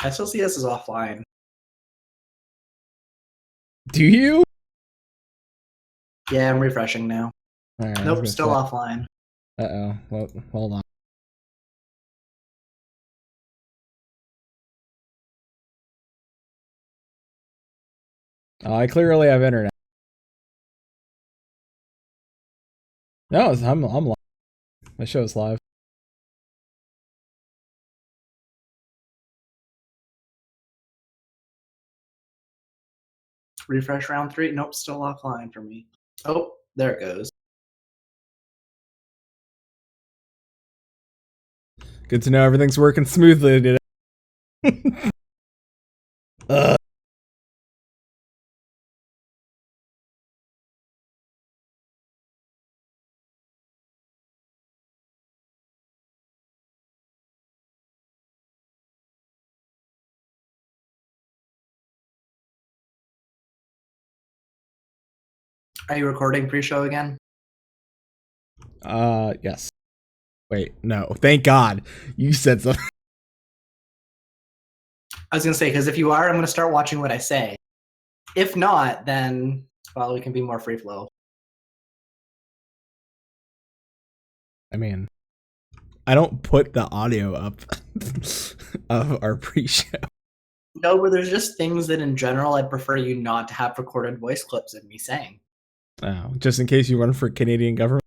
I still see us as offline. Do you? Yeah, I'm refreshing now. Right, Nope, still offline. Uh-oh. Well, hold on. Oh, I clearly have internet. No, I'm live. My show's live. Refresh round 3. Nope, still offline for me. Oh, there it goes. Good to know everything's working smoothly today. Are you recording pre-show again? Yes. Wait, no. Thank God. You said something. I was gonna say, because if you are, I'm gonna start watching what I say. If not, then, well, we can be more free flow. I mean, I don't put the audio up of our pre-show. No, but there's just things that in general I'd prefer you not to have recorded voice clips of me saying. Oh, just in case you run for Canadian government.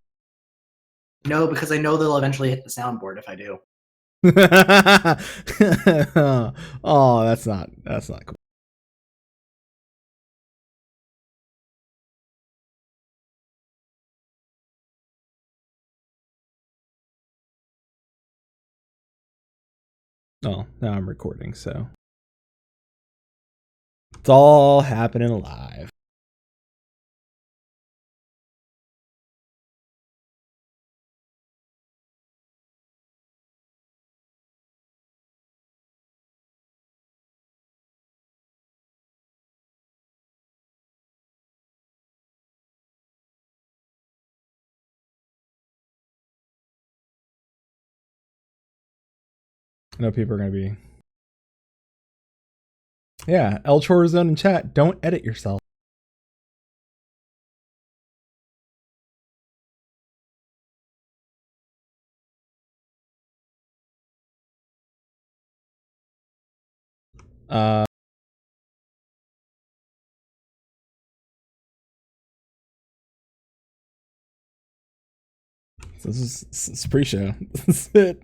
No, because I know they'll eventually hit the soundboard if I do. Oh, that's not cool. Oh, now I'm recording, so it's all happening live. I know people are gonna be. Yeah, El Chorzone in chat. Don't edit yourself. So this is pre-show. This is it.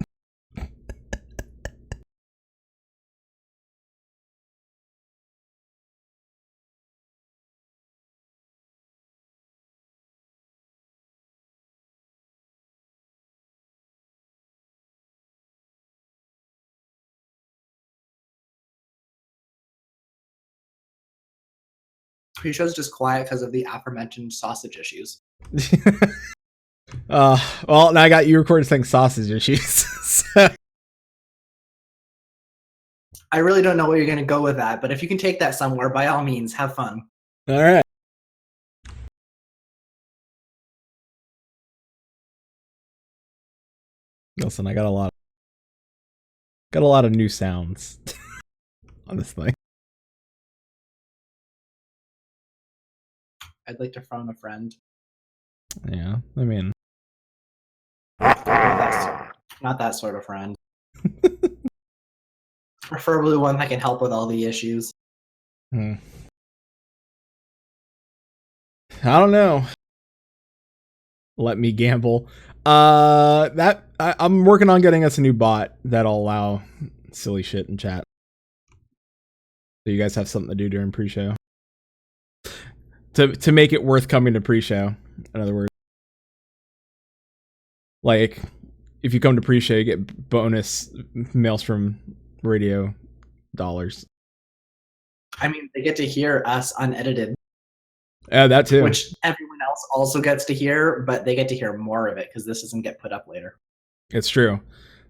Pre-show's just quiet because of the aforementioned sausage issues. Well, now I got you recorded saying sausage issues. So. I really don't know where you're gonna go with that, but if you can take that somewhere, by all means, have fun. All right. Listen, I got a lot of new sounds on this thing. I'd like to phone a friend. Yeah, I mean, Not that sort of friend. Preferably one that can help with all the issues. I don't know. Let me gamble. I'm working on getting us a new bot that'll allow silly shit in chat. So you guys have something to do during pre-show. To make it worth coming to pre-show, in other words. Like, if you come to pre-show, you get bonus Maelstrom Radio dollars. I mean, they get to hear us unedited. That too. Which everyone else also gets to hear, but they get to hear more of it because this doesn't get put up later. It's true.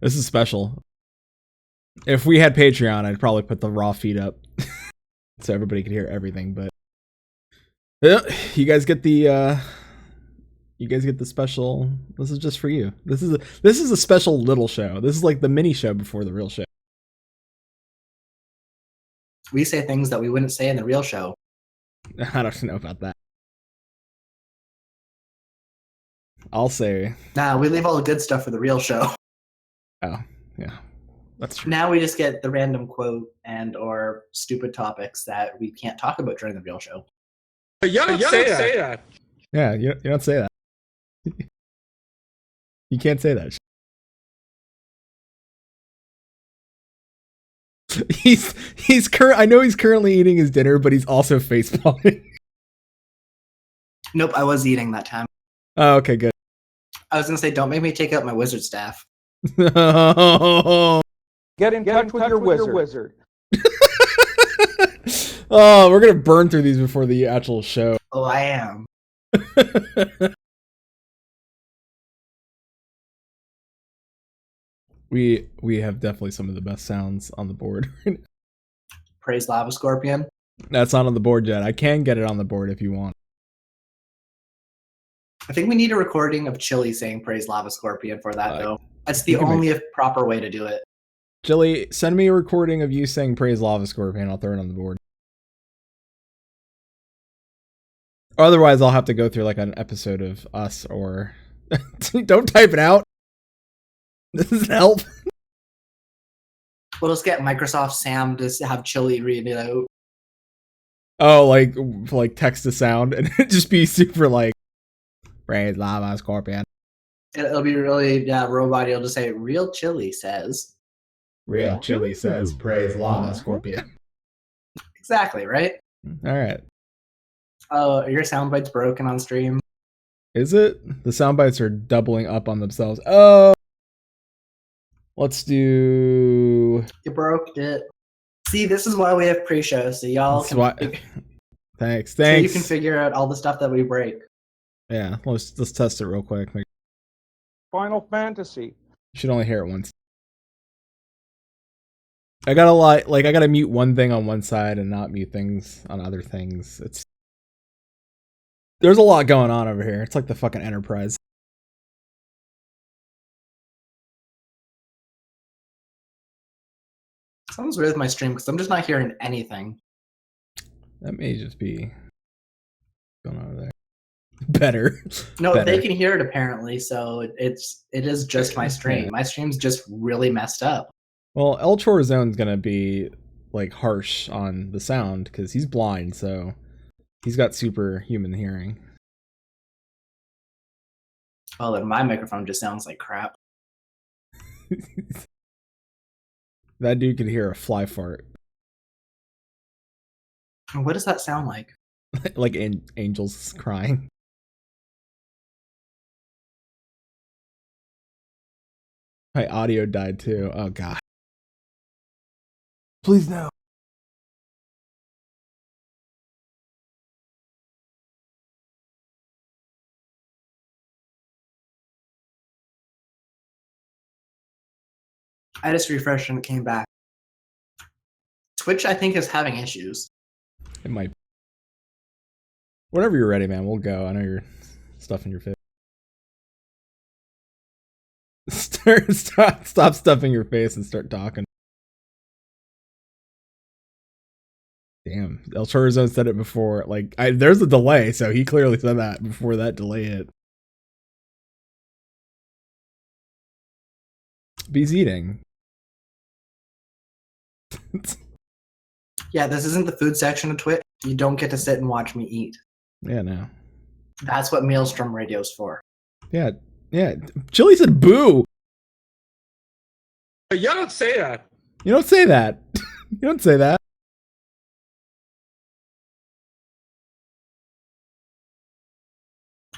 This is special. If we had Patreon, I'd probably put the raw feed up so everybody could hear everything. But yeah, you guys get the special. This is just for you. This is a special little show. This is like the mini show before the real show. We say things that we wouldn't say in the real show. I don't know about that. I'll say. Nah, we leave all the good stuff for the real show. Oh, yeah. That's true. Now we just get the random quote and or stupid topics that we can't talk about during the real show. You don't say that. Yeah, you don't say that. You can't say that. I know he's currently eating his dinner, but he's also face palming. Nope, I was eating that time. Oh, okay, good. I was gonna say, don't make me take out my wizard staff. Get in touch with your wizard. Oh, we're gonna burn through these before the actual show. Oh, I am. We have definitely some of the best sounds on the board. Praise Lava Scorpion. That's not on the board yet. I can get it on the board if you want. I think we need a recording of Chili saying Praise Lava Scorpion for that, though. That's the you can only proper way to do it. Chili, send me a recording of you saying Praise Lava Scorpion. I'll throw it on the board. Otherwise, I'll have to go through like an episode of us or... Don't type it out. This doesn't help. We'll just get Microsoft Sam to have Chili read it out. Oh, like text to sound and just be super like Praise Lava Scorpion. It'll be really robot. He'll just say Real Chili says. Real Chili says Praise Lava Scorpion. Exactly, right? All right. Oh, are your sound bites broken on stream? Is it? The sound bites are doubling up on themselves. Oh. Let's do... You broke it. See, this is why we have pre-show, so y'all can... Thanks. So you can figure out all the stuff that we break. Yeah, let's test it real quick. Final Fantasy. You should only hear it once. I gotta mute one thing on one side and not mute things on other things. There's a lot going on over here. It's like the fucking Enterprise. Something's weird with my stream because I'm just not hearing anything. That may just be going on over there. Better. No, Better. They can hear it apparently, so it is just my stream. My stream's just really messed up. Well, El Chorizone's gonna be like harsh on the sound because he's blind, so he's got superhuman hearing. Oh, then my microphone just sounds like crap. That dude could hear a fly fart. What does that sound like? Like angels crying. My audio died too. Oh god. Please no. I just refreshed and it came back. Twitch, I think, is having issues. It might. Whenever you're ready, man, we'll go. I know you're stuffing your face. Stop stuffing your face and start talking. Damn, El Chorizone said it before. Like, there's a delay, so he clearly said that before that delay hit. He's eating. Yeah, this isn't the food section of Twitch. You don't get to sit and watch me eat. Yeah, no. That's what Maelstrom Radio's for. Yeah. Chili said boo. You don't say that. You don't say that. You don't say that.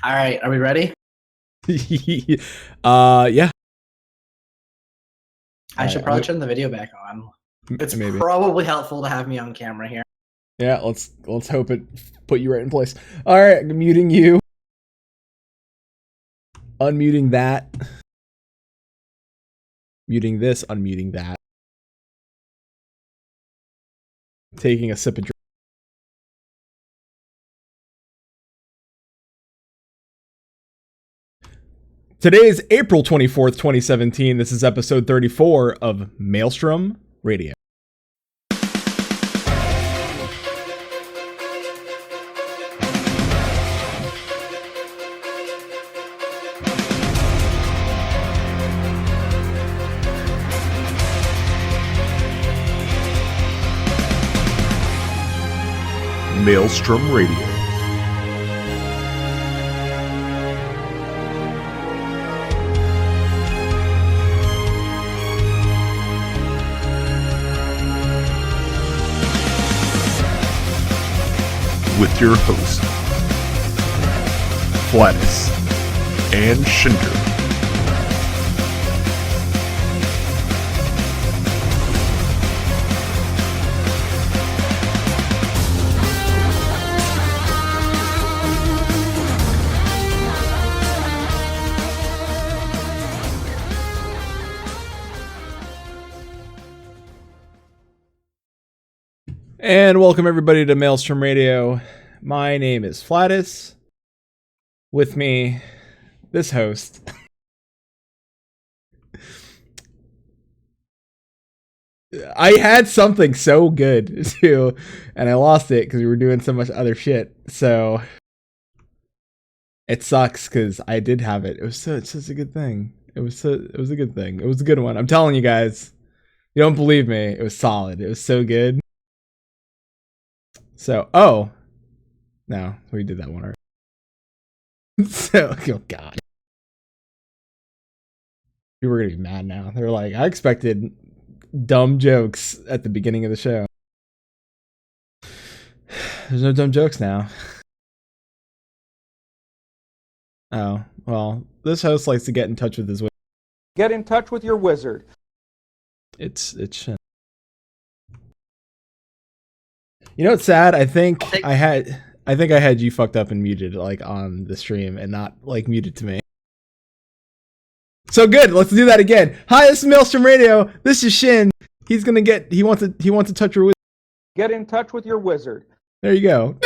All right, are we ready? Yeah. I should probably turn the video back on. It's maybe probably helpful to have me on camera here. Yeah, let's hope it put you right in place. All right, I'm muting you. Unmuting that. Muting this, unmuting that. Taking a sip of drink. Today is April 24th, 2017. This is episode 34 of Maelstrom Radio. Maelstrom Radio. With your hosts, Flatus and Shinder. And welcome everybody to Maelstrom Radio. My name is Flatus. With me, this host. I had something so good too, and I lost it because we were doing so much other shit. So it sucks because I did have it. It's such a good thing. It was a good thing. It was a good one. I'm telling you guys. You don't believe me? It was solid. It was so good. So, oh, no, we did that one already. So, oh god. People are gonna be mad now. They're like, I expected dumb jokes at the beginning of the show. There's no dumb jokes now. Oh, well, this host likes to get in touch with his wizard. Get in touch with your wizard. It's shit. You know what's sad? I think I had you fucked up and muted like on the stream and not like muted to me. So good, let's do that again. Hi, this is Maelstrom Radio. This is Shin. He wants to touch your wizard. Get in touch with your wizard. There you go.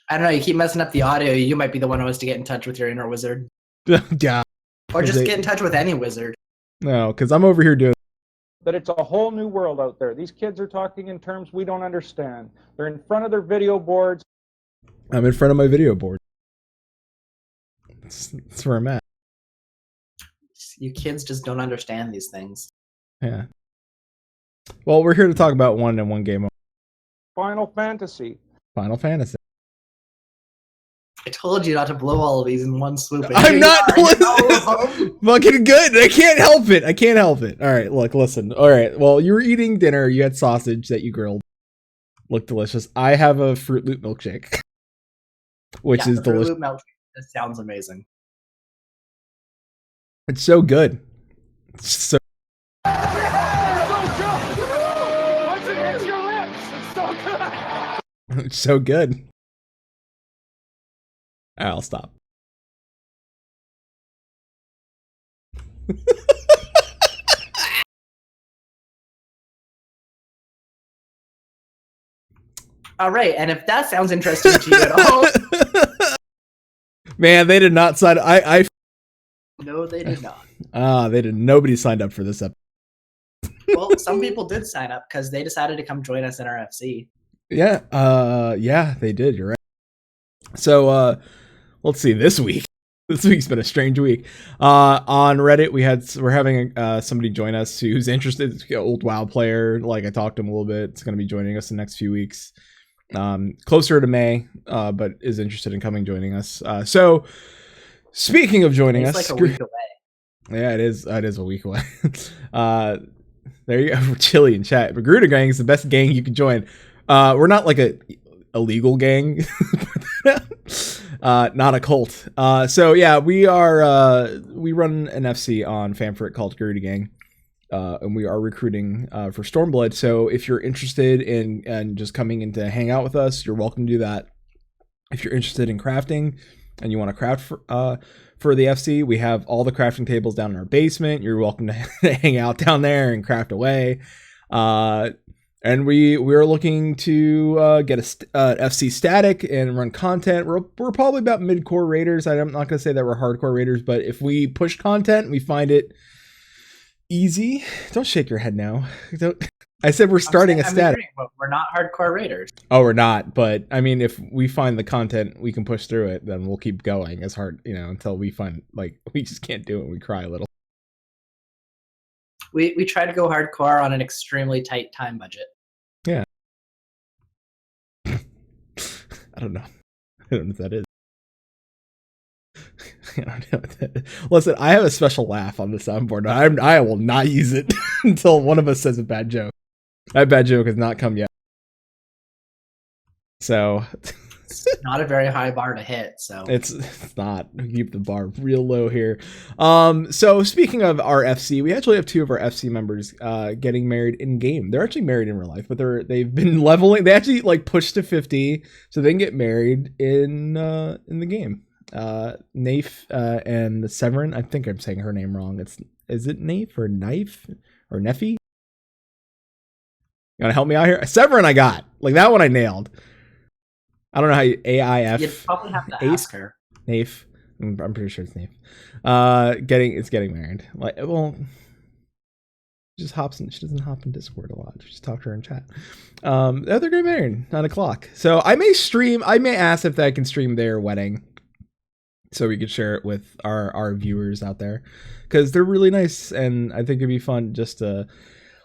I don't know, you keep messing up the audio. You might be the one who has to get in touch with your inner wizard. Yeah. Or just get in touch with any wizard. No, because I'm over here doing. That it's a whole new world out there. These kids are talking in terms we don't understand. They're in front of their video boards. I'm in front of my video board. That's where I'm at. You kids just don't understand these things. Yeah. Well, we're here to talk about one and one game. Final Fantasy. Final Fantasy. I told you not to blow all of these in one swoop. I'm not fucking good. I can't help it. All right, look, listen. All right, well, you were eating dinner. You had sausage that you grilled. Looked delicious. I have a Fruit Loop milkshake, which is delicious. Fruit Loop milkshake. This sounds amazing. It's so good. It's so. Once it hits your lips, it's so good. It's so good. I'll stop. All right, and if that sounds interesting to you at all, man, they did not sign. no, they did not. They did. Nobody signed up for this episode. Well, some people did sign up because they decided to come join us in our FC. Yeah. Yeah, they did. You're right. So, let's see. This week's been a strange week. On Reddit, we're having somebody join us who's interested. It's an old WoW player. Like I talked to him a little bit. It's going to be joining us in the next few weeks. Closer to May, but is interested in joining us. So, speaking of joining us, like a week away. Yeah, it is. It is a week away. There you go. Chili in chat. But Garuda Gang is the best gang you can join. We're not like a illegal gang. Not a cult. So yeah, we run an FC on Fanfrit called Garuda Gang, and we are recruiting for Stormblood. So if you're interested in just coming in to hang out with us, you're welcome to do that. If you're interested in crafting and you want to craft for the FC, we have all the crafting tables down in our basement. You're welcome to hang out down there and craft away. And we're looking to get a FC static and run content. We're probably about mid-core raiders. I'm not going to say that we're hardcore raiders, but if we push content, we find it easy. Don't shake your head now. I said we're starting a static. But we're not hardcore raiders. Oh, we're not. But I mean, if we find the content, we can push through it. Then we'll keep going as hard, until we find we just can't do it. We cry a little. We try to go hardcore on an extremely tight time budget. I don't know. I don't know what that is. I don't know what that is. Listen, I have a special laugh on the soundboard. I will not use it until one of us says a bad joke. That bad joke has not come yet. So It's not a very high bar to hit. So it's not. We keep the bar real low here. So speaking of our FC, we actually have two of our FC members getting married in game. They're actually married in real life, but they've been leveling. They actually like pushed to 50 so they can get married in the game. Naif and Severin. I think I'm saying her name wrong. Is it Naif or Knife or Neffy? You wanna help me out here? Severin I got. Like that one I nailed. I don't know how you AIF. you'd probably have to Ace? ask her. Naif. I'm pretty sure it's Naif. Getting married. Like, well, she doesn't hop in Discord a lot. Just talk to her in chat. They're getting married 9 o'clock. So I may ask if I can stream their wedding so we could share it with our viewers out there, because they're really nice and I think it'd be fun just to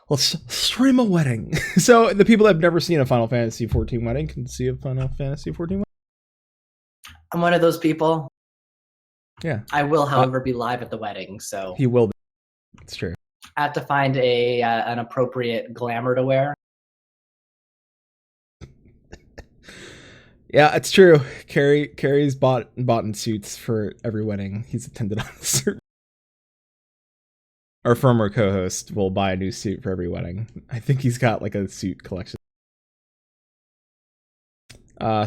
let's stream a wedding. So the people that have never seen a Final Fantasy 14 wedding can see a Final Fantasy 14 wedding. I'm one of those people. Yeah. I will, however, be live at the wedding, so He will be. It's true. I have to find an appropriate glamour to wear. Yeah, it's true. Carrie's bought in suits for every wedding he's attended on a certain. Our former co-host will buy a new suit for every wedding. I think he's got like a suit collection.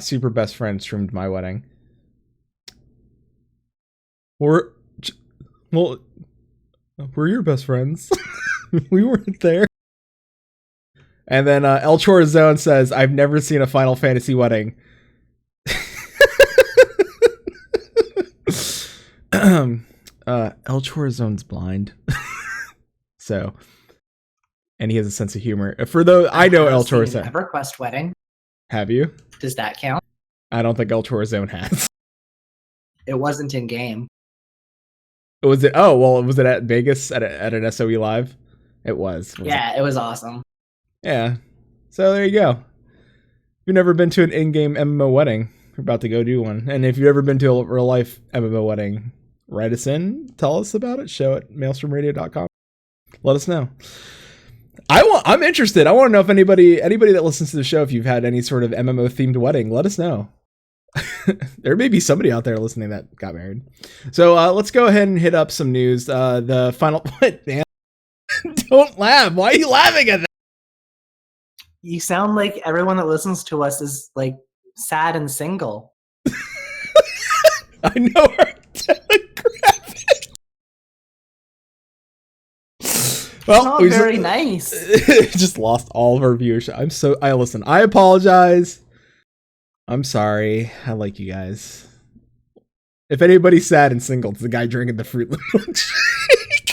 Super best friend streamed my wedding. We're your best friends. We weren't there. And then El Chorazone says, "I've never seen a Final Fantasy wedding." El Chorazone's blind. So, and he has a sense of humor. For those, I know El Chorazone. EverQuest wedding. Have you? Does that count? I don't think El Chorazone has. It wasn't in game. Was it? Oh, well, was it at Vegas at an SOE Live? It was. Yeah, it was awesome. Yeah. So there you go. If you've never been to an in-game MMO wedding, you're about to go do one. And if you've ever been to a real-life MMO wedding, write us in, tell us about it, show at maelstromradio.com. Let us know. I'm interested. I want to know if anybody that listens to the show, if you've had any sort of MMO themed wedding, let us know. There may be somebody out there listening that got married. So let's go ahead and hit up some news. The final what, man? Don't laugh. Why are you laughing at that? You sound like everyone that listens to us is like sad and single. I know our demographic. Well, Not very nice. Just lost all of our viewership. I apologize. I'm sorry. I like you guys. If anybody's sad and single, it's the guy drinking the Fruit Loop milkshake.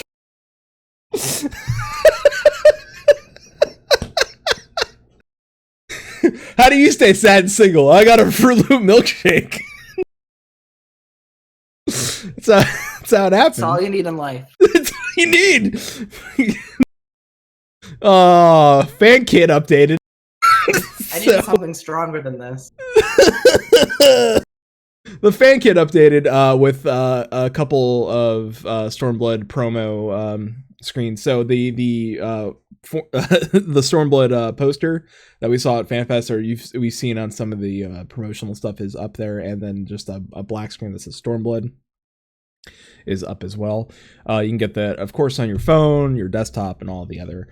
How do you stay sad and single? I got a Fruit Loop milkshake. That's how it happens. That's all you need in life. That's all you need. Oh, fan kit updated. I need something stronger than this. The fan kit updated with a couple of Stormblood promo screens. So the Stormblood poster that we saw at FanFest, or we've seen on some of the promotional stuff, is up there, and then just a black screen that says Stormblood is up as well. You can get that, of course, on your phone, your desktop, and all the other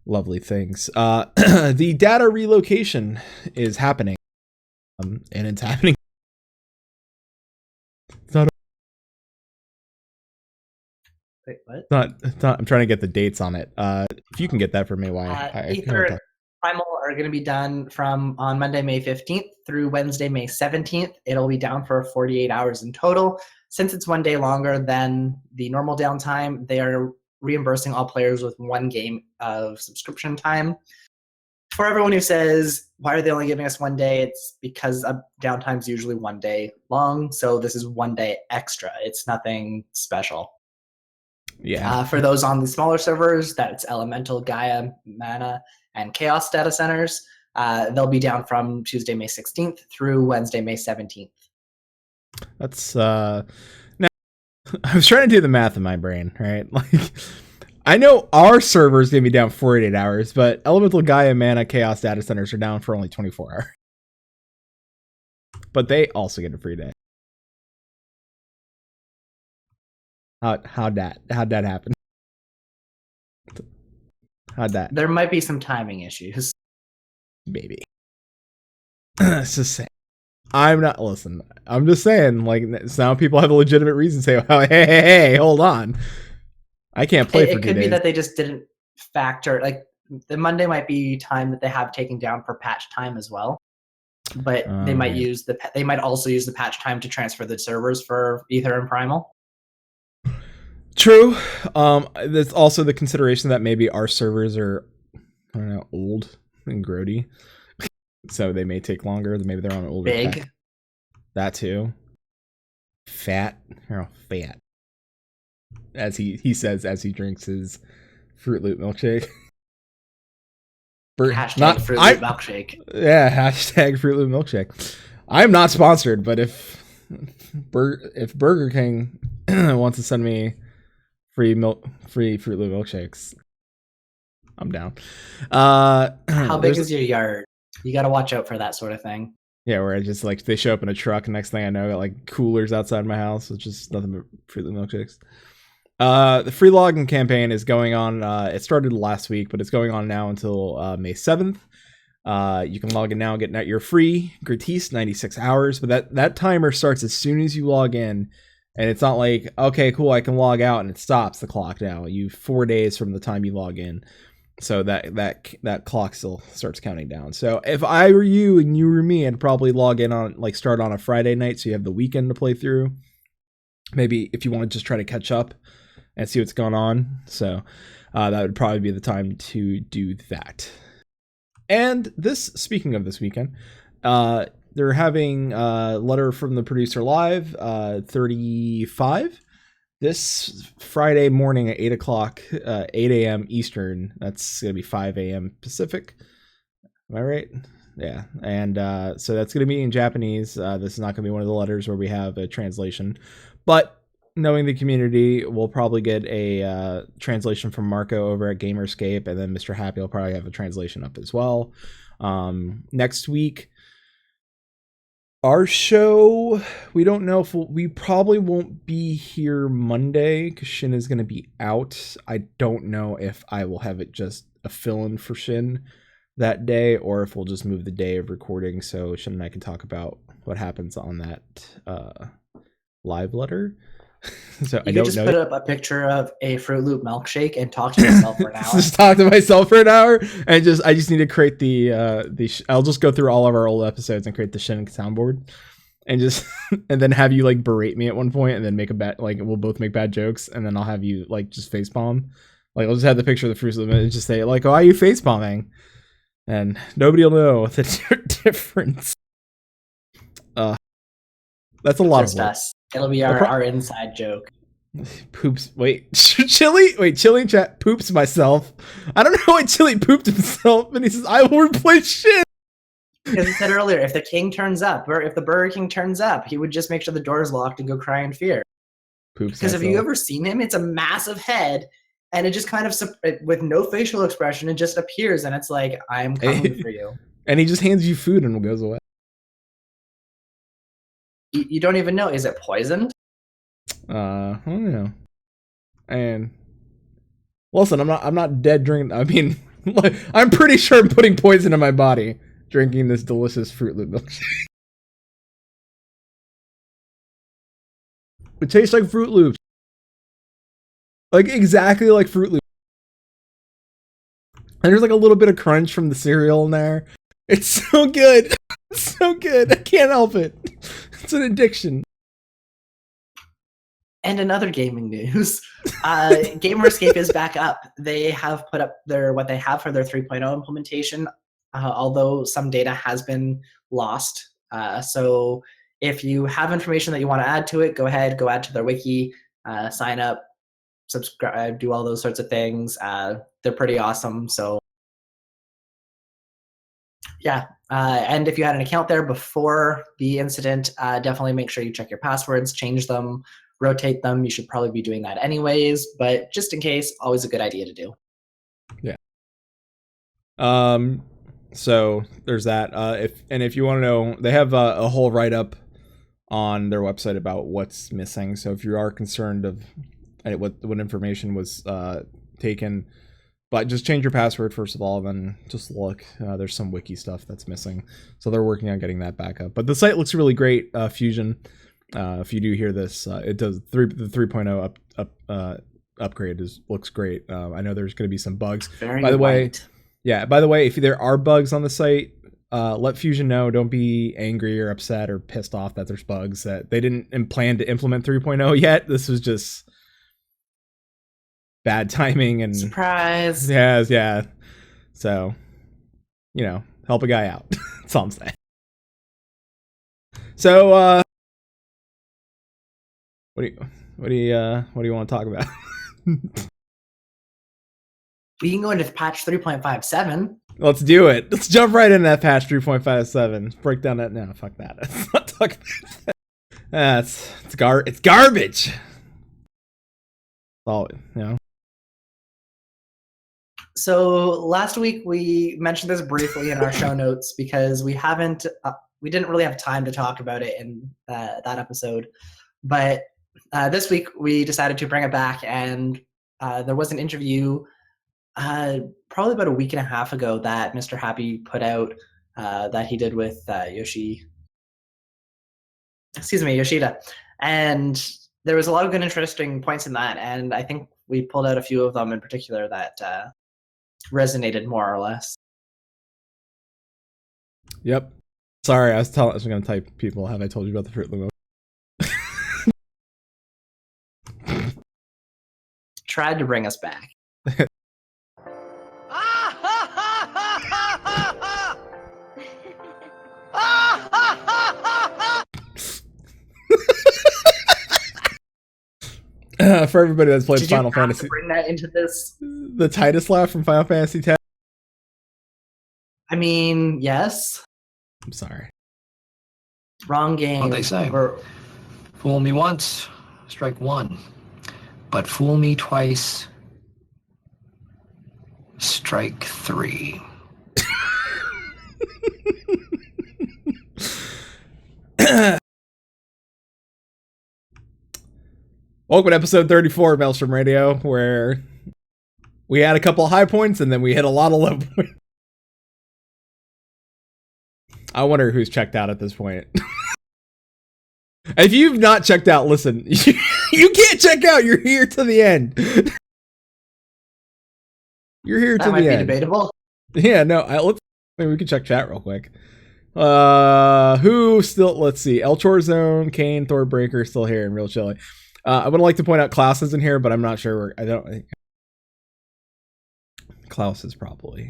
lovely things. The data relocation is happening, and it's happening. It's not. Wait, what? It's not. I'm trying to get the dates on it. If you can get that for me, why? Aether Primal are going to be done from on Monday, May 15th through Wednesday, May 17th. It'll be down for 48 hours in total. Since it's 1 day longer than the normal downtime, they are reimbursing all players with 1 game of subscription time. For everyone who says, why are they only giving us 1 day? It's because downtime's usually 1 day long, so this is 1 day extra. It's nothing special. Yeah. For those on the smaller servers, that's Elemental, Gaia, Mana, and Chaos data centers. They'll be down from Tuesday, May 16th through Wednesday, May 17th. That's now I was trying to do the math in my brain, right? Like I know our server is gonna be down 48 hours, but Elemental Gaia, Mana, Chaos data centers are down for only 24 hours. But they also get a free day. How'd that happen? How'd that? There might be some timing issues. Maybe. It's just saying. I'm just saying, like, now people have a legitimate reason to say, oh, hey, hold on. I can't play for 2 It could days. be that they just didn't factor, like, the Monday might be time that they have taken down for patch time as well. But they might use they might also use the patch time to transfer the servers for Ether and Primal. True. There's also the consideration that maybe our servers are, I don't know, old and grody. So they may take longer. Maybe they're on an older Big. pack. That too. Fat. Fat. As he says as he drinks his Fruit Loop milkshake. Hashtag Fruit Loop milkshake. Yeah, hashtag Fruit Loop milkshake. I'm not sponsored, but if Burger King wants to send me free Fruit Loop milkshakes, I'm down. How big is your yard? You got to watch out for that sort of thing. Yeah, where I just like they show up in a truck, and next thing I know, I got like coolers outside my house, which is nothing but Fruit Loop milkshakes. The free login campaign is going on. It started last week, but it's going on now until May 7th. You can log in now and get your free gratis 96 hours, but that timer starts as soon as you log in, and it's not like, okay, cool, I can log out and it stops the clock now. You 4 days from the time you log in. So that clock still starts counting down. So if I were you and you were me, I'd probably log in on start on a Friday night so you have the weekend to play through. Maybe if you want to just try to catch up and see what's going on. So that would probably be the time to do that. And speaking of this weekend, they're having a letter from the producer live 35. This Friday morning at 8 o'clock, 8 a.m. Eastern. That's going to be 5 a.m. Pacific. Am I right? Yeah. And so that's going to be in Japanese. This is not going to be one of the letters where we have a translation. But knowing the community, we'll probably get a translation from Marco over at Gamerscape. And then Mr. Happy will probably have a translation up as well. Next week, our show, we don't know if we probably won't be here Monday because Shin is going to be out. I don't know if I will have it just a fill-in for Shin that day or if we'll just move the day of recording so Shin and I can talk about what happens on that live letter. So You I could don't just know. put up a picture of a Fruit Loop milkshake and talk to yourself for an hour. Just talk to myself for an hour and I just need to create I'll just go through all of our old episodes and create the Shin soundboard and just and then have you like berate me at one point and then make a bad, like we'll both make bad jokes and then I'll have you like just facepalm. Like I'll just have the picture of the Fruit Loop and just say like, why are you facepalming? And nobody will know the difference. That's a lot Just of work. us. It'll be our inside joke. Poops. Wait, Chili in chat poops myself. I don't know why Chili pooped himself, and he says, I will replace shit. Because he said earlier, if the king turns up, or if the Burger King turns up, he would just make sure the door is locked and go cry in fear. Poops Because have you ever seen him? It's a massive head, and it just kind of, with no facial expression, it just appears, and it's like, I'm coming for you. And he just hands you food and goes away. You don't even know. Is it poisoned? I don't know. And listen, I'm not dead drinking. I mean, I'm pretty sure I'm putting poison in my body drinking this delicious Fruit Loop milkshake. It tastes like Fruit Loops. Like exactly like Fruit Loops. And there's like a little bit of crunch from the cereal in there. It's so good. It's so good. I can't help it. It's an addiction. And in other gaming news, Gamerscape is back up. They have put up what they have for their 3.0 implementation, although some data has been lost. So if you have information that you want to add to it, go ahead, go add to their wiki, sign up, subscribe, do all those sorts of things. They're pretty awesome. So Yeah, and if you had an account there before the incident, definitely make sure you check your passwords, change them, rotate them. You should probably be doing that anyways, but just in case, always a good idea to do. Yeah. So there's that. If you want to know, they have a whole write up on their website about what's missing. So if you are concerned of what information was taken, but just change your password first of all, then just look. There's some wiki stuff that's missing, so they're working on getting that back up. But the site looks really great. Fusion, if you do hear this, it does the 3.0 upgrade looks great. I know there's going to be some bugs. By the way, if there are bugs on the site, let Fusion know. Don't be angry or upset or pissed off that there's bugs, that they didn't plan to implement 3.0 yet. This was just bad timing and surprise. Yeah. So, help a guy out. That's all I'm saying. So, what do you want to talk about? We can go into patch 3.57. Let's do it. Let's jump right into that patch 3.57. Let's break down that now. Fuck that. Let's not talk about that. It's garbage. Oh, So last week we mentioned this briefly in our show notes because we didn't really have time to talk about it in that episode. But this week we decided to bring it back, and there was an interview probably about a week and a half ago that Mr. Happy put out that he did with Yoshida. And there was a lot of good, interesting points in that, and I think we pulled out a few of them in particular that resonated more or less. Yep. Sorry, I was going to type people. Have I told you about the Fruit Loop? Tried to bring us back. For everybody that's played Final Fantasy, bring that into this. The Titus laugh from Final Fantasy X. I mean, yes. I'm sorry. Wrong game. What they say. Fool me once, strike one. But fool me twice, strike three. Welcome to episode 34 of Maelstrom Radio, where we had a couple of high points and then we hit a lot of low points. I wonder who's checked out at this point. If you've not checked out, listen, you can't check out. You're here to the end. You're here to the end. That might be debatable. Yeah, no, maybe we can check chat real quick. Who still, let's see, Elchor Zone, Kane, Thorbreaker still here and Real Chilly. I would like to point out Klaus isn't here, but I'm not sure. I don't think Klaus is probably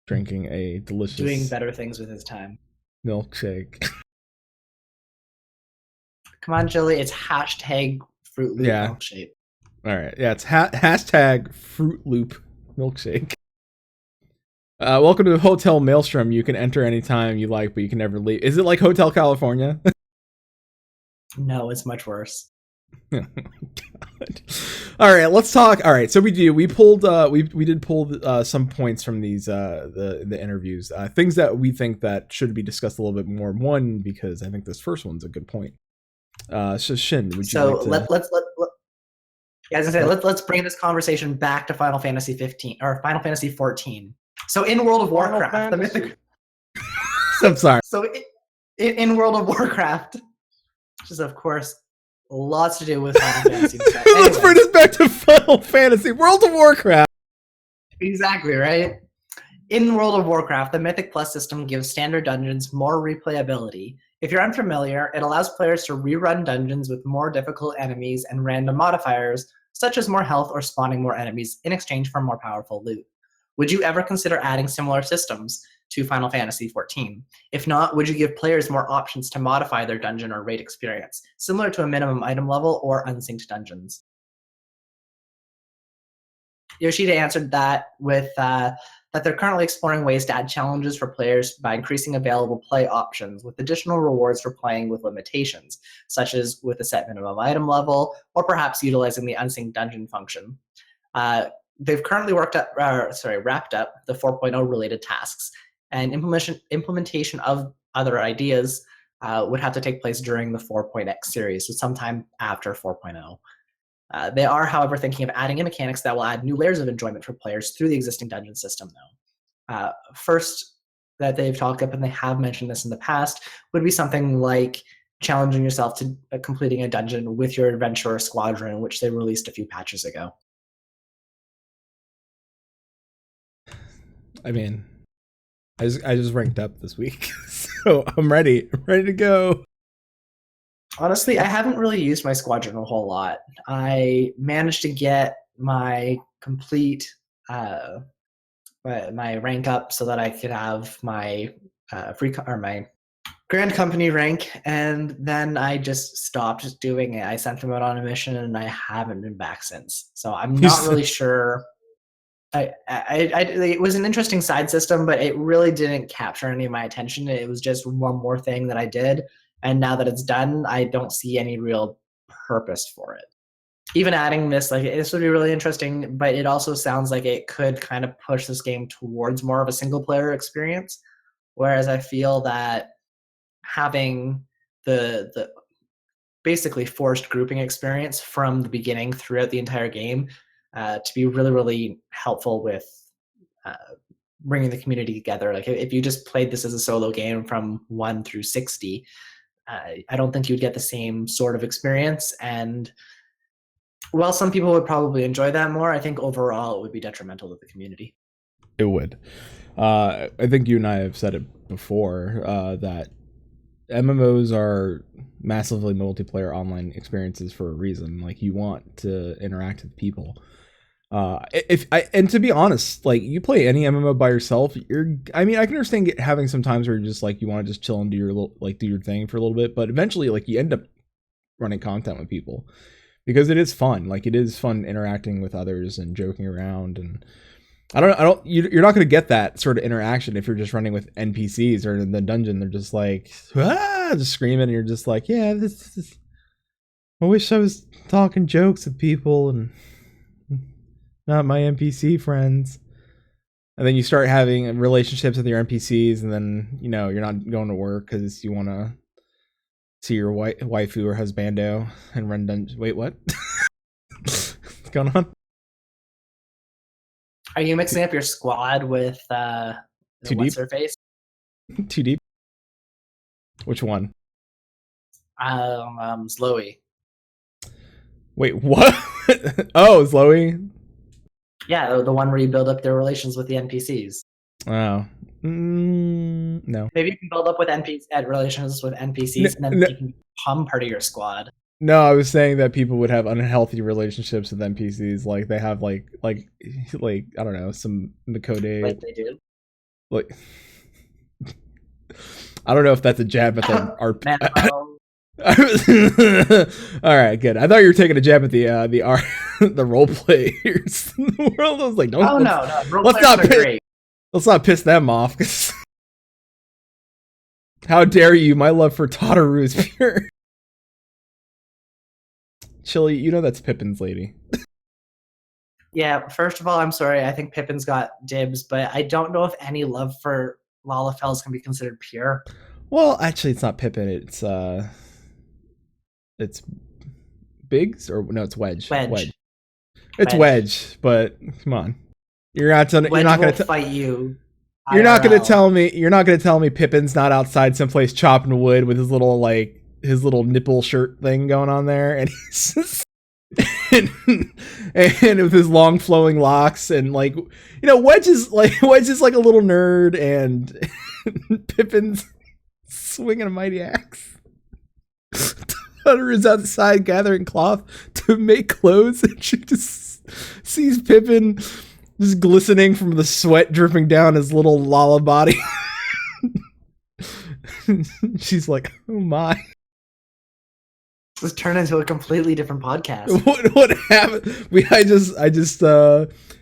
drinking a delicious, Doing better things with his time. milkshake. Come on, Jilly. It's hashtag Fruit Loop milkshake. All right. Yeah, it's hashtag Fruit Loop milkshake. Welcome to Hotel Maelstrom. You can enter anytime you like, but you can never leave. Is it like Hotel California? No, it's much worse. Oh my God. All right, let's talk. All right, so we did pull some points from these the interviews, things that we think that should be discussed a little bit more. One, because I think this first one's a good point. So Shin, would you like to... let's bring this conversation back to Final Fantasy 15 or Final Fantasy 14. So in World of Warcraft, the mythic. I'm sorry. So in World of Warcraft, which is of course lots to do with Final Fantasy. Let's bring this back to Final Fantasy, World of Warcraft. Exactly, right? In World of Warcraft, the Mythic Plus system gives standard dungeons more replayability. If you're unfamiliar, it allows players to rerun dungeons with more difficult enemies and random modifiers, such as more health or spawning more enemies in exchange for more powerful loot. Would you ever consider adding similar systems to Final Fantasy XIV? If not, would you give players more options to modify their dungeon or raid experience, similar to a minimum item level or unsynced dungeons? Yoshida answered that with that they're currently exploring ways to add challenges for players by increasing available play options with additional rewards for playing with limitations, such as with a set minimum item level, or perhaps utilizing the unseen dungeon function. They've currently wrapped up the 4.0 related tasks, and implementation of other ideas would have to take place during the 4.x series, so sometime after 4.0. They are, however, thinking of adding in mechanics that will add new layers of enjoyment for players through the existing dungeon system, though. First, that they've talked up, and they have mentioned this in the past, would be something like challenging yourself to completing a dungeon with your adventurer squadron, which they released a few patches ago. I mean, I just ranked up this week, so I'm ready. I'm ready to go. Honestly, I haven't really used my squadron a whole lot. I managed to get my complete my rank up so that I could have my my Grand Company rank, and then I just stopped doing it. I sent them out on a mission, and I haven't been back since. So I'm not really sure. It was an interesting side system, but it really didn't capture any of my attention. It was just one more thing that I did. And now that it's done, I don't see any real purpose for it. Even adding this, this would be really interesting, but it also sounds like it could kind of push this game towards more of a single player experience. Whereas I feel that having the basically forced grouping experience from the beginning throughout the entire game to be really, really helpful with bringing the community together. Like if you just played this as a solo game from 1 through 60, I don't think you'd get the same sort of experience. And while some people would probably enjoy that more, I think overall it would be detrimental to the community. It would. I think you and I have said it before that MMOs are massively multiplayer online experiences for a reason. Like you want to interact with people. And to be honest, like you play any MMO by yourself, I can understand having some times where you're just like you want to just chill and do your thing for a little bit, but eventually like you end up running content with people because it is fun. Like it is fun interacting with others and joking around, and you're not going to get that sort of interaction if you're just running with NPCs or in the dungeon. They're just like just screaming, and you're just like, yeah, this I wish I was talking jokes with people and not my NPC friends. And then you start having relationships with your NPCs, and then you're not going to work because you want to see your waifu or husbando and run dungeons. Wait, what? What's going on? Are you mixing up your squad with Too what's deep? her face? Too deep? Which one? Slowy. Wait, what? Oh, Slowy? Yeah, the one where you build up their relations with the NPCs. Oh. No. Maybe you can build up with relations with NPCs, and then they can become part of your squad. No, I was saying that people would have unhealthy relationships with NPCs. Like they have like I don't know, some Makode. Like they do. Like I don't know if that's a jab at the All right, good. I thought you were taking a jab at the role players in the world. I was like, no. Let's not piss them off. How dare you? My love for Tataru is pure. Chili, you know that's Pippin's lady. Yeah, first of all, I'm sorry. I think Pippin's got dibs, but I don't know if any love for Lalafels can be considered pure. Well, actually, it's not Pippin. It's Biggs, or no, it's Wedge. It's Wedge, but come on, you're not going to fight you. You're not going to tell me. You're not going to tell me Pippin's not outside someplace chopping wood with his little nipple shirt thing going on there, and he's just, and with his long flowing locks, and Wedge is like a little nerd, and Pippin's swinging a mighty axe. Hunter is outside gathering cloth to make clothes, and she just sees Pippin just glistening from the sweat dripping down his little Lala body. She's like, oh my. This turned into a completely different podcast. What happened? I just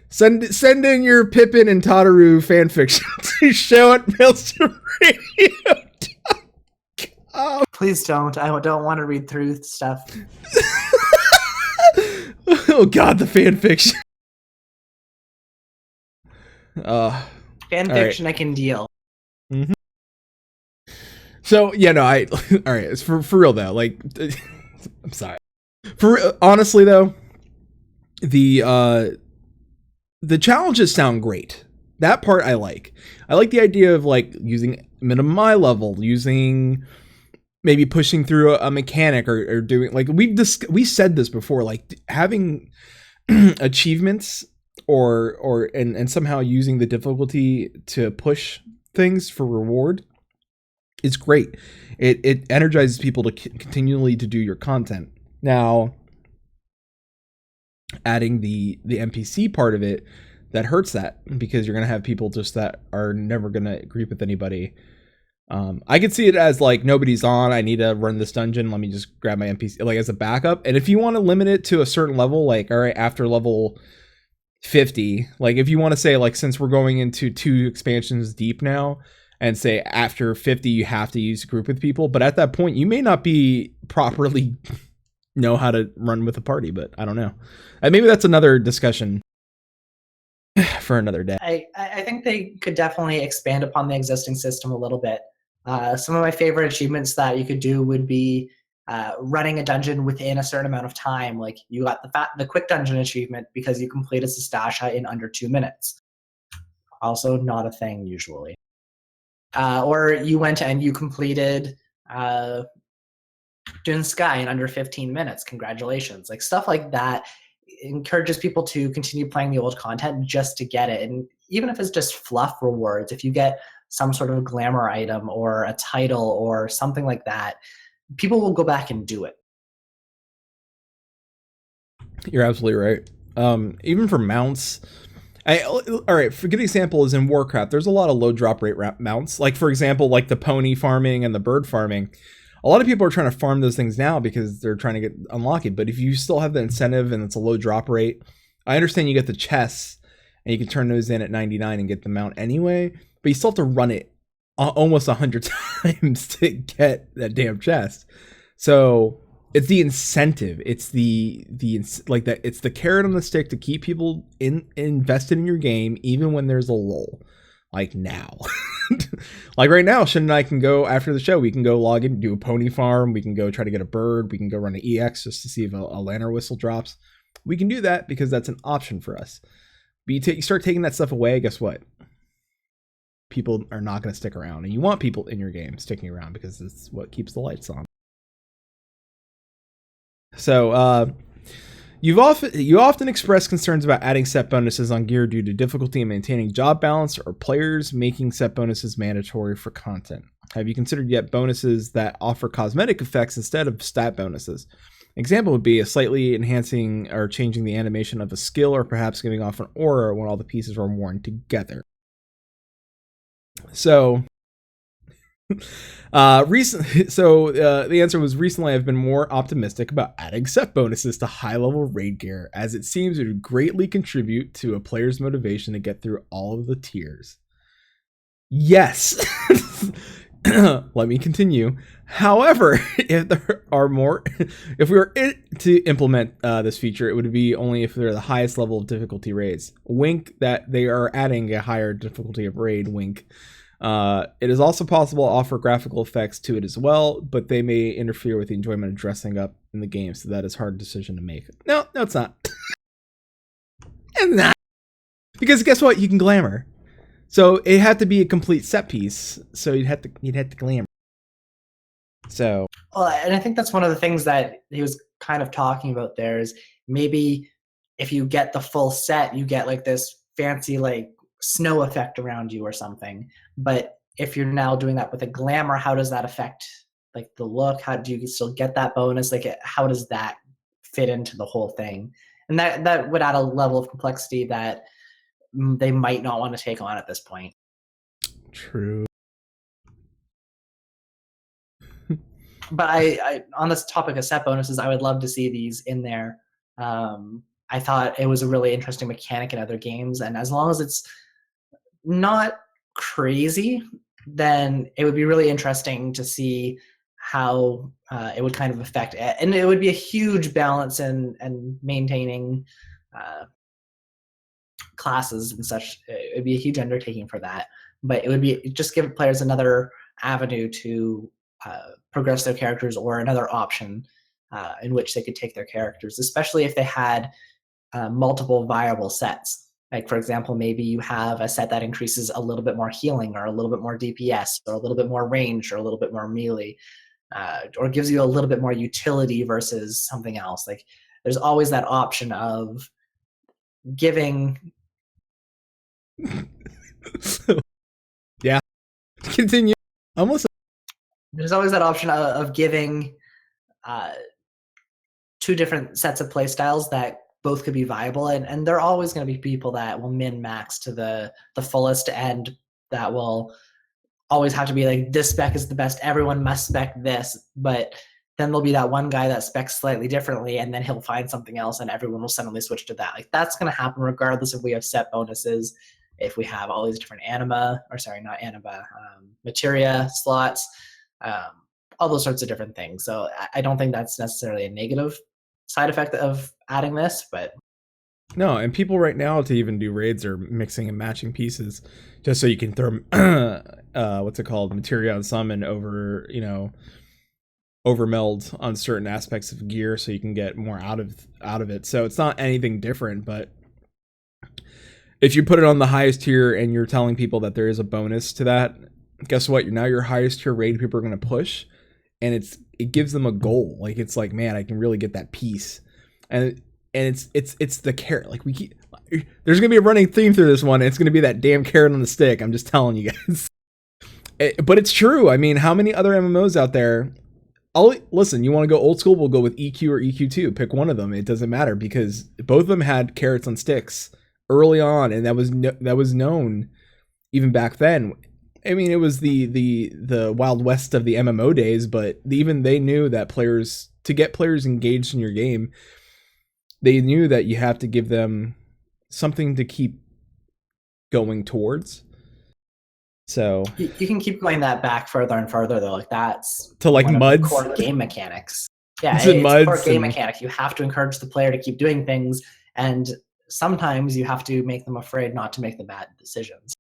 Send in your Pippin and Tataru fanfiction to show at mailstormradio.com. Please don't. I don't want to read through stuff. Oh god, the fanfiction. Fan right. fiction I can deal. So yeah, no, I all right. It's for real though. Like, I'm sorry. Honestly though, the challenges sound great. That part I like. I like the idea of like using minimum eye level, using maybe pushing through a mechanic or doing like we said this before, like having achievements or somehow using the difficulty to push things for reward is great. It energizes people to continually to do your content. Now, adding the NPC part of it, that hurts that, because you're gonna have people just that are never gonna agree with anybody. I could see it as like, nobody's on, I need to run this dungeon, let me just grab my NPC like as a backup. And if you want to limit it to a certain level, like all right, after level 50, like if you want to say like, since we're going into 2 expansions deep now, and say after 50 you have to use a group with people, but at that point you may not be properly know how to run with a party. But I don't know, and maybe that's another discussion for another day. I think they could definitely expand upon the existing system a little bit. Some of my favorite achievements that you could do would be running a dungeon within a certain amount of time. Like you got the quick dungeon achievement because you completed Sastasha in under 2 minutes. Also not a thing usually. Or you went and you completed Dune Sky in under 15 minutes. Congratulations. Like stuff like that encourages people to continue playing the old content just to get it. And even if it's just fluff rewards, if you get some sort of glamour item or a title or something like that, people will go back and do it. You're absolutely right. Even for mounts, all right, for a good example is in Warcraft, there's a lot of low drop rate mounts. Like for example, like the pony farming and the bird farming. A lot of people are trying to farm those things now because they're trying to get unlock it. But if you still have the incentive and it's a low drop rate, I understand you get the chests and you can turn those in at 99 and get the mount anyway, but you still have to run it almost 100 times to get that damn chest. So it's the incentive. It's like that. It's the carrot on the stick to keep people invested in your game, even when there's a lull. Like now, like right now, Shin and I can go after the show. We can go log in, do a pony farm. We can go try to get a bird. We can go run an EX just to see if a lantern whistle drops. We can do that because that's an option for us. But you start taking that stuff away, guess what? People are not going to stick around, and you want people in your game sticking around because it's what keeps the lights on. So, you often express concerns about adding set bonuses on gear due to difficulty in maintaining job balance or players making set bonuses mandatory for content. Have you considered yet bonuses that offer cosmetic effects instead of stat bonuses? An example would be a slightly enhancing or changing the animation of a skill, or perhaps giving off an aura when all the pieces are worn together. So, the answer was, recently I've been more optimistic about adding set bonuses to high level raid gear, as it seems it would greatly contribute to a player's motivation to get through all of the tiers. Yes. Let me continue. However, if we were to implement this feature, it would be only if they're the highest level of difficulty raids. Wink that they are adding a higher difficulty of raid, wink. It is also possible to offer graphical effects to it as well, but they may interfere with the enjoyment of dressing up in the game, so that is a hard decision to make. No, it's not. It's not. Because guess what? You can glamour. So it had to be a complete set piece, so you'd have to glamour. So, well, and I think that's one of the things that he was kind of talking about there, is maybe if you get the full set, you get like this fancy like snow effect around you or something. But if you're now doing that with a glamour, how does that affect like the look? How do you still get that bonus? Like, how does that fit into the whole thing? And that would add a level of complexity that they might not want to take on at this point. True. But I on this topic of set bonuses, I would love to see these in there. I thought it was a really interesting mechanic in other games, and as long as it's not crazy, then it would be really interesting to see how it would kind of affect it. And it would be a huge balance in maintaining classes and such. It would be a huge undertaking for that, but it would be just give players another avenue to progress their characters, or another option in which they could take their characters, especially if they had multiple viable sets. Like, for example, maybe you have a set that increases a little bit more healing, or a little bit more DPS, or a little bit more range, or a little bit more melee, or gives you a little bit more utility versus something else. Like, there's always that option of giving. Yeah. Continue. Almost. There's always that option of giving two different sets of play styles that both could be viable, and there are always going to be people that will min-max to the fullest, and that will always have to be like, this spec is the best, everyone must spec this. But then there'll be that one guy that specs slightly differently, and then he'll find something else, and everyone will suddenly switch to that. Like, that's going to happen regardless if we have set bonuses, if we have all these different materia slots, all those sorts of different things. So I don't think that's necessarily a negative side effect of adding this, but No, and people right now to even do raids are mixing and matching pieces just so you can throw what's it called, materia on summon over, overmeld on certain aspects of gear so you can get more out of it. So it's not anything different, but if you put it on the highest tier and you're telling people that there is a bonus to that, guess what? Now your highest tier raid people are going to push, and it gives them a goal. Like, it's like, man, I can really get that piece. And it's the carrot. Like, there's gonna be a running theme through this one. And it's gonna be that damn carrot on the stick. I'm just telling you guys. But it's true. I mean, how many other MMOs out there? Listen, you want to go old school? We'll go with EQ or EQ2. Pick one of them. It doesn't matter, because both of them had carrots on sticks early on, and that was known even back then. I mean, it was the Wild West of the MMO days, but even they knew that to get players engaged in your game, they knew that you have to give them something to keep going towards. So you can keep going that back further and further, though. Like, that's to like muds, core game mechanics. Yeah, it's it's core game and mechanic. You have to encourage the player to keep doing things, and sometimes you have to make them afraid not to make the bad decisions.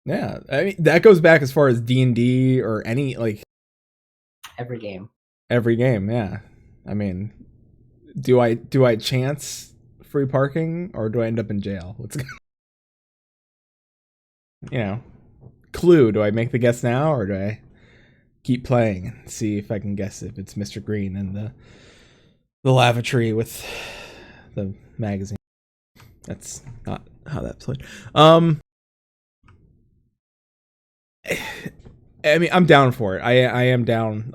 Yeah, I mean, that goes back as far as D&D or any, like, every game. Yeah, I mean, do I chance free parking, or do I end up in jail? Clue, do I make the guess now, or do I keep playing and see if I can guess if it's Mr. Green in the lavatory with the magazine? That's not how that played. I mean, I'm down for it. I am down.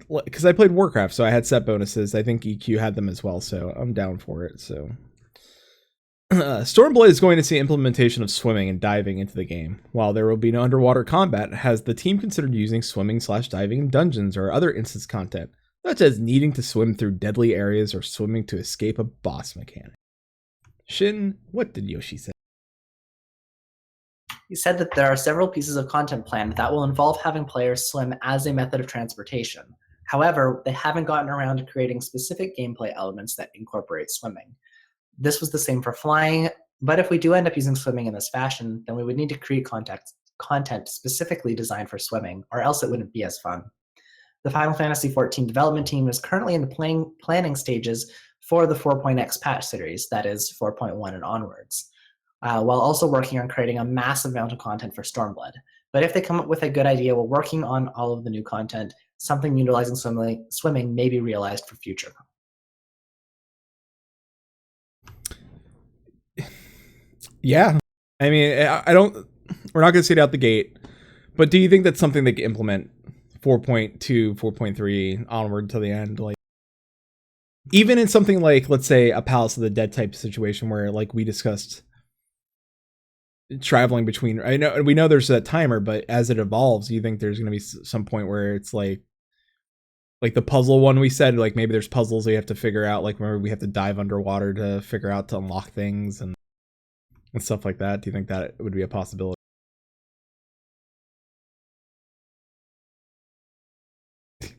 Because I played Warcraft, so I had set bonuses. I think EQ had them as well, so I'm down for it. So, Stormblood is going to see implementation of swimming and diving into the game. While there will be no underwater combat, has the team considered using swimming/diving in dungeons or other instance content, such as needing to swim through deadly areas or swimming to escape a boss mechanic? Shin, what did Yoshi say? He said that there are several pieces of content planned that will involve having players swim as a method of transportation. However, they haven't gotten around to creating specific gameplay elements that incorporate swimming. This was the same for flying, but if we do end up using swimming in this fashion, then we would need to create content specifically designed for swimming, or else it wouldn't be as fun. The Final Fantasy XIV development team is currently in the planning stages for the 4.x patch series, that is 4.1 and onwards, while also working on creating a massive amount of content for Stormblood. But if they come up with a good idea while working on all of the new content, something utilizing swimming may be realized for future. Yeah. I mean, we're not going to see it out the gate, but do you think that's something they can implement 4.2, 4.3 onward to the end? Like, even in something like, let's say, a Palace of the Dead type situation where, like we discussed, traveling between, we know there's that timer, but as it evolves, you think there's going to be some point where it's like like the puzzle one we said, like maybe there's puzzles we have to figure out, like maybe we have to dive underwater to figure out to unlock things and stuff like that. Do you think that would be a possibility?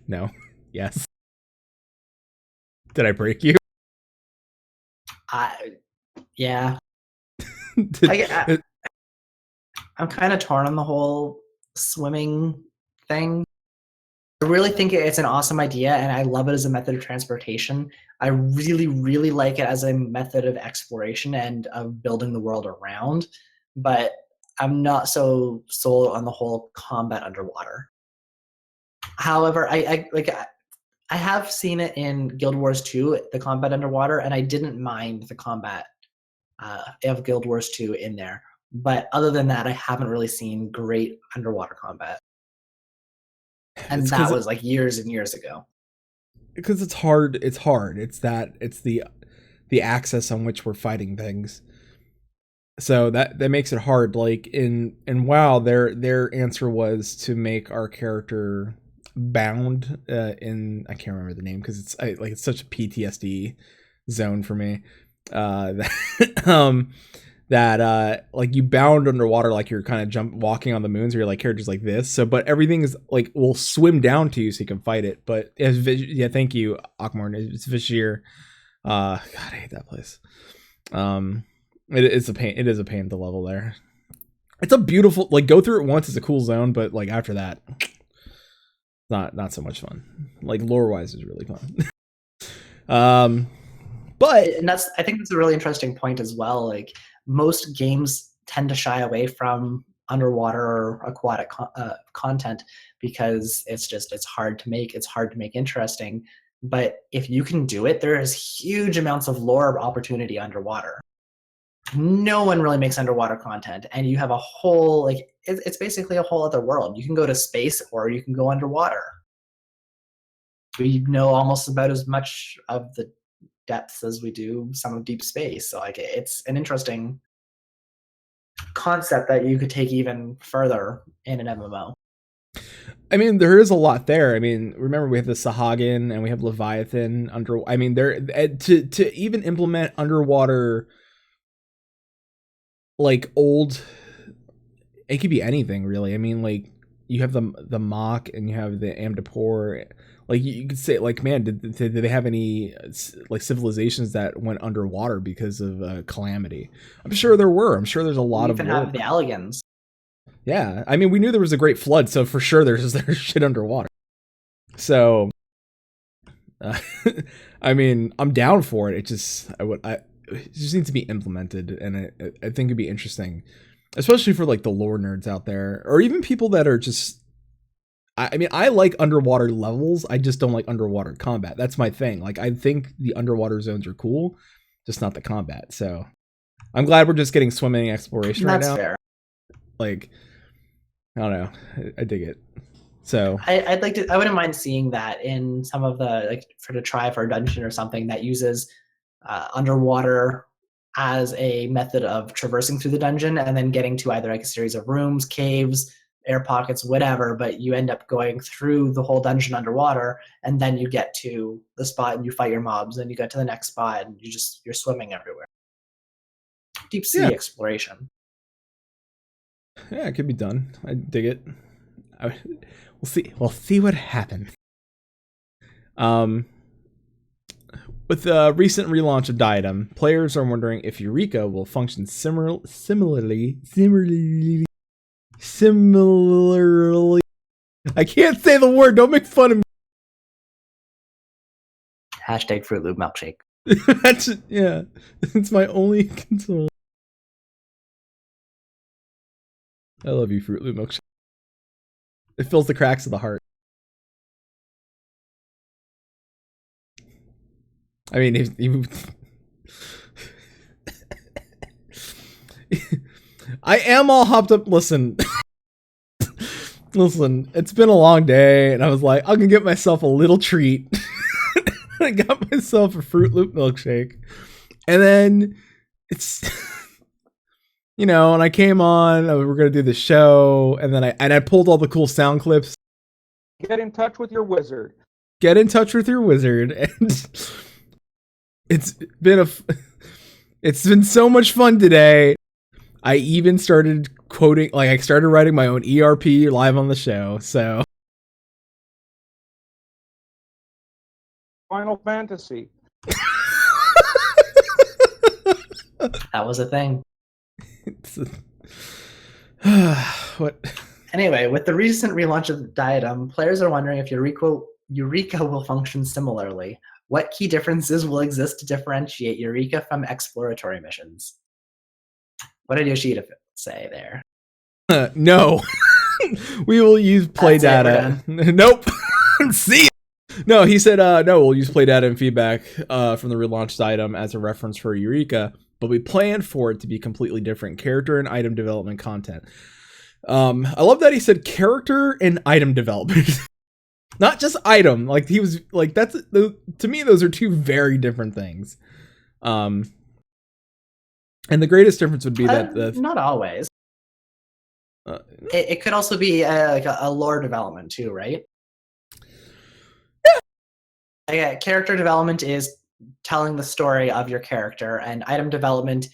No. Yes. Did I break you? Yeah. Did- I'm kind of torn on the whole swimming thing. I really think it's an awesome idea, and I love it as a method of transportation. I really, really like it as a method of exploration and of building the world around, but I'm not so sold on the whole combat underwater. However, I have seen it in Guild Wars 2, the combat underwater, and I didn't mind the combat of Guild Wars 2 in there. But other than that, I haven't really seen great underwater combat. And It's that 'cause was like years and years ago. because it's hard. It's hard. It's the axis on which we're fighting things. So that makes it hard. Like in WoW, their answer was to make our character bound in, I can't remember the name because it's such a PTSD zone for me. That like you bound underwater, like you're kind of walking on the moons, or you're like characters like this. So, but everything is like will swim down to you so you can fight it. But yeah, thank you, Akmorn. It's Vashj'ir. God, I hate that place. It's a pain. It is a pain to level there. It's a beautiful, like, go through it once. It's a cool zone, but like after that, not so much fun. Like lore wise, is really fun. But And I think that's a really interesting point as well. Like most games tend to shy away from underwater or aquatic content because it's hard to make. It's hard to make interesting. But if you can do it, there is huge amounts of lore opportunity underwater. No one really makes underwater content, and you have a whole like it's basically a whole other world. You can go to space or you can go underwater. We know almost about as much of the depths as we do some of deep space. So like it's an interesting concept that you could take even further in an MMO. I mean, there is a lot there. I mean, remember we have the Sahagin and we have Leviathan under. I mean, there to even implement underwater, like old. It could be anything really. I mean, like you have the Mach and you have the Amdapor. Like you could say, like, man, did they have any like civilizations that went underwater because of calamity? I'm sure there were. I'm sure there's a lot You of. even have the Alligans. Yeah, I mean, we knew there was a great flood, so for sure there's shit underwater. So, I mean, I'm down for it. It just it just needs to be implemented, and I think it'd be interesting, especially for like the lore nerds out there, or even people that are just. I mean, I like underwater levels. I just don't like underwater combat. That's my thing. Like, I think the underwater zones are cool, just not the combat. So, I'm glad we're just getting swimming exploration right now. That's fair. Like, I don't know. I dig it. So I wouldn't mind seeing that in some of the like for a dungeon or something that uses underwater as a method of traversing through the dungeon and then getting to either like a series of rooms, caves, air pockets, whatever, but you end up going through the whole dungeon underwater, and then you get to the spot and you fight your mobs, and you get to the next spot and you're swimming everywhere. Deep sea exploration. yeah, it could be done. I dig it. We'll see. We'll see what happens. With the recent relaunch of Diadem, players are wondering if Eureka will function similarly. I can't say the word. Don't make fun of me. Hashtag Fruit Loop milkshake. Yeah, it's my only console. I love you, Fruit Loop milkshake. It fills the cracks of the heart. I mean, if you... I am all hopped up. Listen, it's been a long day, and I was like, I'm gonna get myself a little treat. I got myself a Fruit Loop milkshake, and then it's, and I came on. We're gonna do the show, and then I pulled all the cool sound clips. Get in touch with your wizard. get in touch with your wizard. And it's been so much fun today. I even started quoting, like I started writing my own ERP live on the show. So Final Fantasy. That was a thing. What? Anyway, with the recent relaunch of Diadem, players are wondering if Eureka will function similarly. What key differences will exist to differentiate Eureka from exploratory missions? What did Yoshida say there? No. We will use play That's data. Nope. See ya. No, he said no, we'll use play data and feedback from the relaunched item as a reference for Eureka, but we plan for it to be completely different character and item development content. I love that he said character and item development. Not just item. Like he was like that's to me those are two very different things. And the greatest difference would be that not always. It could also be like a lore development too, right? Yeah. Character development is telling the story of your character, and item development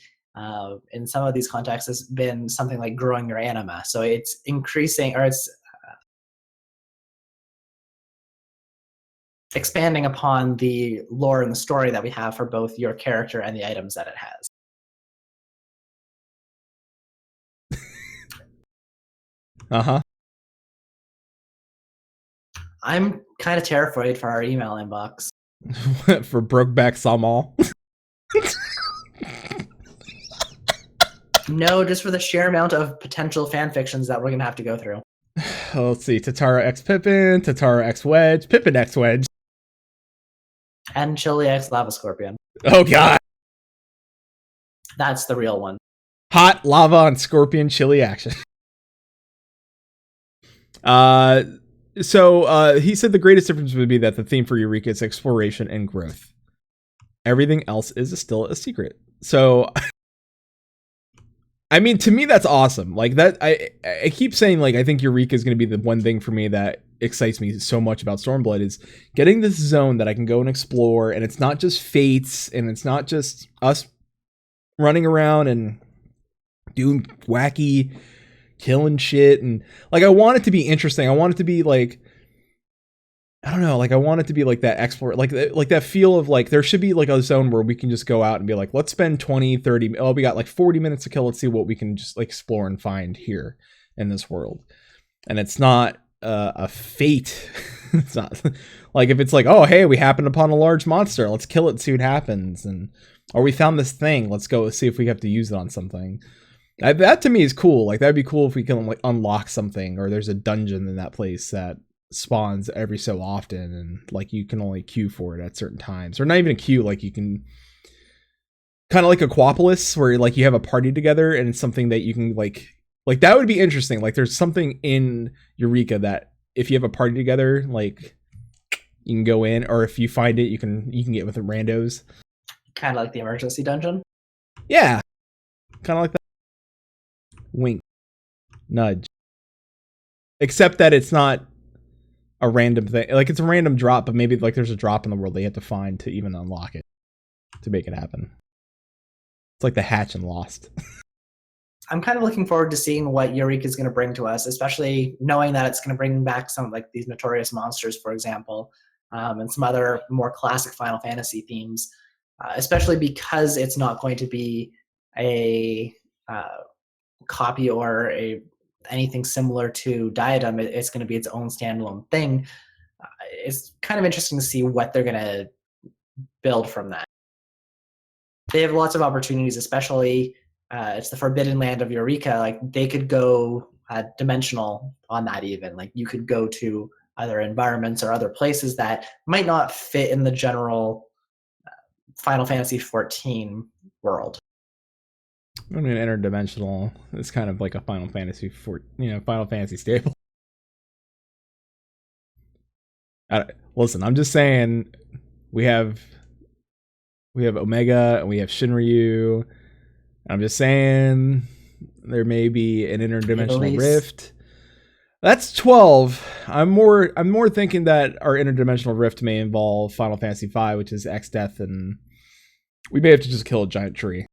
in some of these contexts has been something like growing your anima. So it's increasing, or it's expanding upon the lore and the story that we have for both your character and the items that it has. Uh-huh. I'm kind of terrified for our email inbox. For Brokeback Samal. No, just for the sheer amount of potential fan fictions that we're going to have to go through. Let's see. Tatara X Pippin, Tatara X Wedge, Pippin X Wedge. And Chili X Lava Scorpion. Oh, God. That's the real one. Hot lava on Scorpion chili action. So he said the greatest difference would be that the theme for Eureka is exploration and growth. Everything else is still a secret. So, I mean, to me, that's awesome. Like that, I keep saying, like, I think Eureka is going to be the one thing for me that excites me so much about Stormblood is getting this zone that I can go and explore, and it's not just fates, and it's not just us running around and doing wacky killing shit, and like I want it to be interesting. I want it to be like, I don't know, like I want it to be like that explore, like that feel of like there should be like a zone where we can just go out and be like, let's spend 20-30, oh, we got like 40 minutes to kill, let's see what we can just like explore and find here in this world. And it's not a fate. It's not like if it's like, oh hey, we happened upon a large monster, let's kill it and see what happens, and or we found this thing, let's go see if we have to use it on something. That to me is cool. Like that'd be cool if we can like unlock something, or there's a dungeon in that place that spawns every so often, and like you can only queue for it at certain times, or not even a queue. Like you can kind of like Aquapolis, where like you have a party together, and it's something that you can like that would be interesting. Like there's something in Eureka that if you have a party together, like you can go in, or if you find it, you can get with the randos. Kind of like the emergency dungeon. Yeah, kind of like that. Wink, nudge. Except that it's not a random thing. Like it's a random drop, but maybe like there's a drop in the world they have to find to even unlock it, to make it happen. It's like the hatch in Lost. I'm kind of looking forward to seeing what Eureka is going to bring to us, especially knowing that it's going to bring back some like these notorious monsters, for example, and some other more classic Final Fantasy themes, especially because it's not going to be a copy or anything similar to Diadem. It's going to be its own standalone thing. It's kind of interesting to see what they're going to build from that. They have lots of opportunities, especially it's the forbidden land of Eureka. Like they could go dimensional on that even. Like you could go to other environments or other places that might not fit in the general Final Fantasy XIV world. I mean, interdimensional is kind of like a Final Fantasy Final Fantasy staple. Listen, I'm just saying we have Omega and we have Shinryu. I'm just saying there may be an interdimensional rift. That's 12. I'm more thinking that our interdimensional rift may involve Final Fantasy V, which is X Death, and we may have to just kill a giant tree.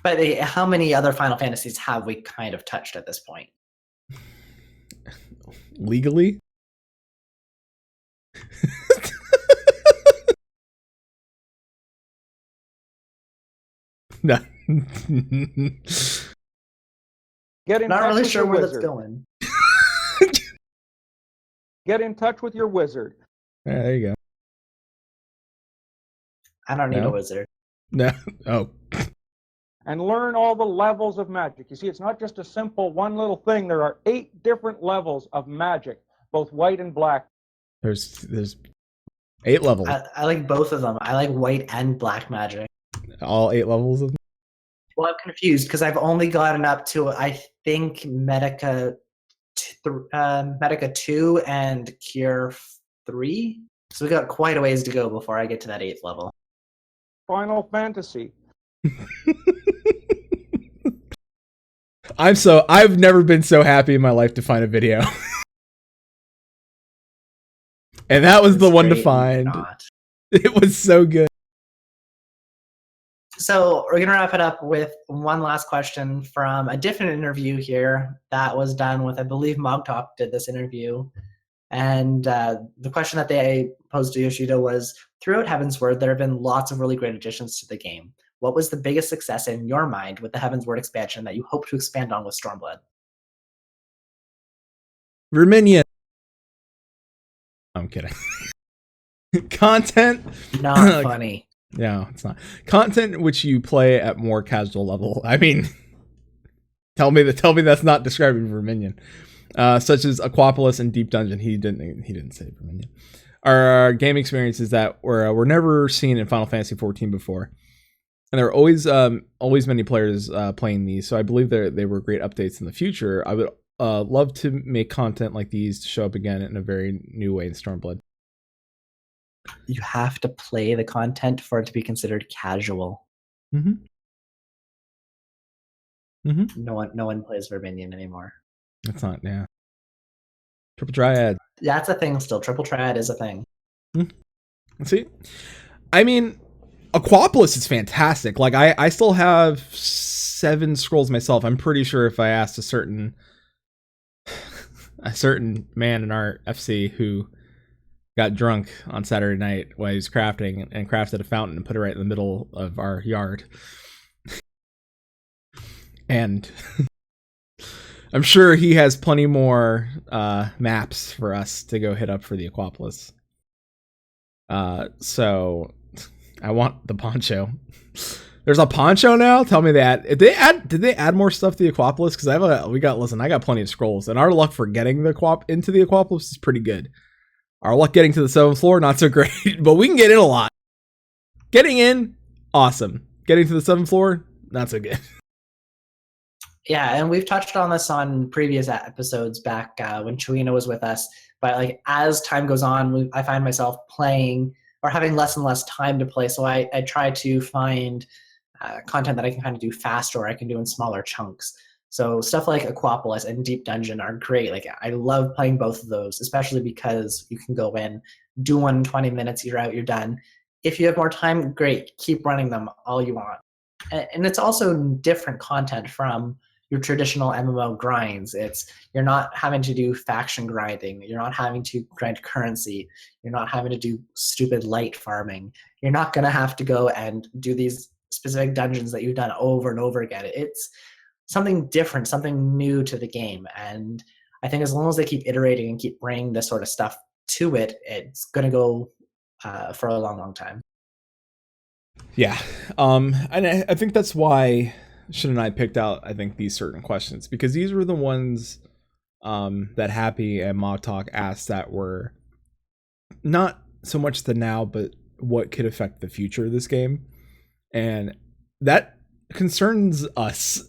But how many other Final Fantasies have we kind of touched at this point? Legally? No. Get in Not touch really with sure your where wizard. that's going. Get in touch with your wizard. Yeah, there you go. I don't need No? a wizard. No. Oh. And learn all the levels of magic. You see, it's not just a simple one little thing. There are 8 different levels of magic, both white and black. There's 8 levels. I like both of them. I like white and black magic. All 8 levels of them. Well, I'm confused because I've only gotten up to, I think, Medica 2 and Cure 3. So we got quite a ways to go before I get to that 8th level. Final Fantasy. I've never been so happy in my life to find a video. And that was the one to Great and find. not. It was so good. So we're going to wrap it up with one last question from a different interview here that was done with, I believe, Mog Talk did this interview. And the question that they posed to Yoshida was, throughout Heavensward, there have been lots of really great additions to the game. What was the biggest success in your mind with the Heavensward expansion that you hope to expand on with Stormblood? Verminion. I'm kidding. Content. Not funny. No, it's not. Content which you play at more casual level. I mean, tell me that's not describing Verminion. Such as Aquapolis and Deep Dungeon. He didn't say Verminion. Our game experiences that were never seen in Final Fantasy XIV before. And there are always many players playing these, so I believe they were great updates in the future. I would love to make content like these to show up again in a very new way in Stormblood. You have to play the content for it to be considered casual. Mm-hmm. No one plays Verminion anymore. That's not, yeah. Triple Triad. That's a thing still. Triple Triad is a thing. See? I mean, Aquapolis is fantastic. Like, I still have 7 scrolls myself. I'm pretty sure if I asked a certain man in our FC who got drunk on Saturday night while he was crafting and crafted a fountain and put it right in the middle of our yard. And I'm sure he has plenty more maps for us to go hit up for the Aquapolis. So I want the poncho. There's a poncho now? Tell me that. Did they add more stuff to the Aquapolis? Because I got plenty of scrolls, and our luck for getting the into the Aquapolis is pretty good. Our luck getting to the 7th floor, not so great, but we can get in a lot. Getting in, awesome. Getting to the 7th floor, not so good. Yeah, and we've touched on this on previous episodes back when Chuina was with us. But like as time goes on, I find myself playing or having less and less time to play. So I try to find content that I can kind of do faster or I can do in smaller chunks. So stuff like Aquapolis and Deep Dungeon are great. Like I love playing both of those, especially because you can go in, do one in 20 minutes, you're out, you're done. If you have more time, great, keep running them all you want. And it's also different content from your traditional MMO grinds. You're not having to do faction grinding. You're not having to grind currency. You're not having to do stupid light farming. You're not going to have to go and do these specific dungeons that you've done over and over again. It's something different, something new to the game. And I think as long as they keep iterating and keep bringing this sort of stuff to it, it's going to go for a long, long time. Yeah. And I think that's why Shin and I picked out, I think, these certain questions, because these were the ones that Happy and Mog Talk asked that were not so much the now, but what could affect the future of this game. And that concerns us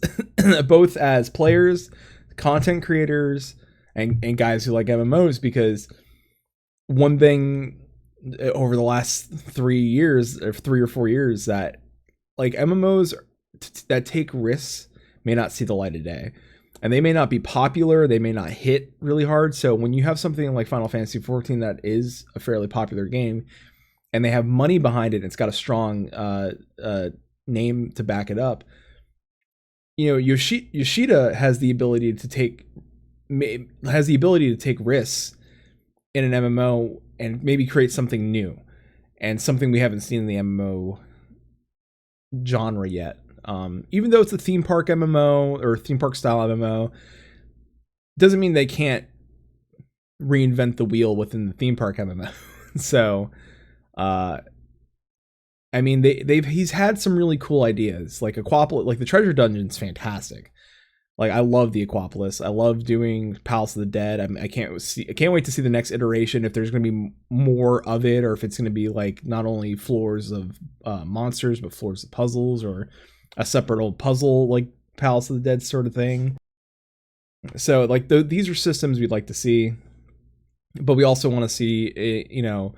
both as players, content creators, and guys who like MMOs, because one thing over the last 3 years or 3 or 4 years that like MMOs that take risks may not see the light of day. and they may not be popular, they may not hit really hard. So when you have something like Final Fantasy 14 that is a fairly popular game, and they have money behind it, and it's got a strong name to back it up, you know, Yoshida has the ability to take risks in an MMO and maybe create something new and something we haven't seen in the MMO genre yet. Even though it's a theme park MMO or theme park style MMO, doesn't mean they can't reinvent the wheel within the theme park MMO. So, I mean, he's had some really cool ideas, like Aquapolis, like the Treasure Dungeon's fantastic. Like, I love the Aquapolis. I love doing Palace of the Dead. I can't wait to see the next iteration, if there's going to be more of it, or if it's going to be like not only floors of monsters, but floors of puzzles, or a separate old puzzle like Palace of the Dead sort of thing. So like these are systems we'd like to see, but we also want to see, you know,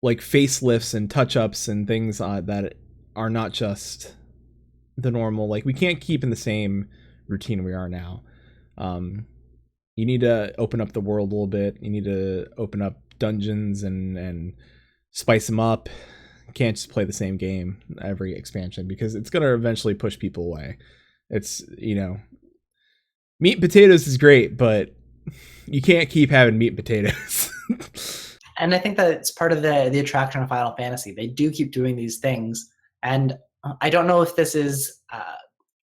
like facelifts and touch-ups and things that are not just the normal. Like, we can't keep in the same routine we are now. You need to open up the world a little bit. You need to open up dungeons and spice them up. You can't just play the same game every expansion, because it's going to eventually push people away. It's, you know, meat and potatoes is great, but you can't keep having meat and potatoes. And I think that it's part of the attraction of Final Fantasy. They do keep doing these things, and I don't know if this is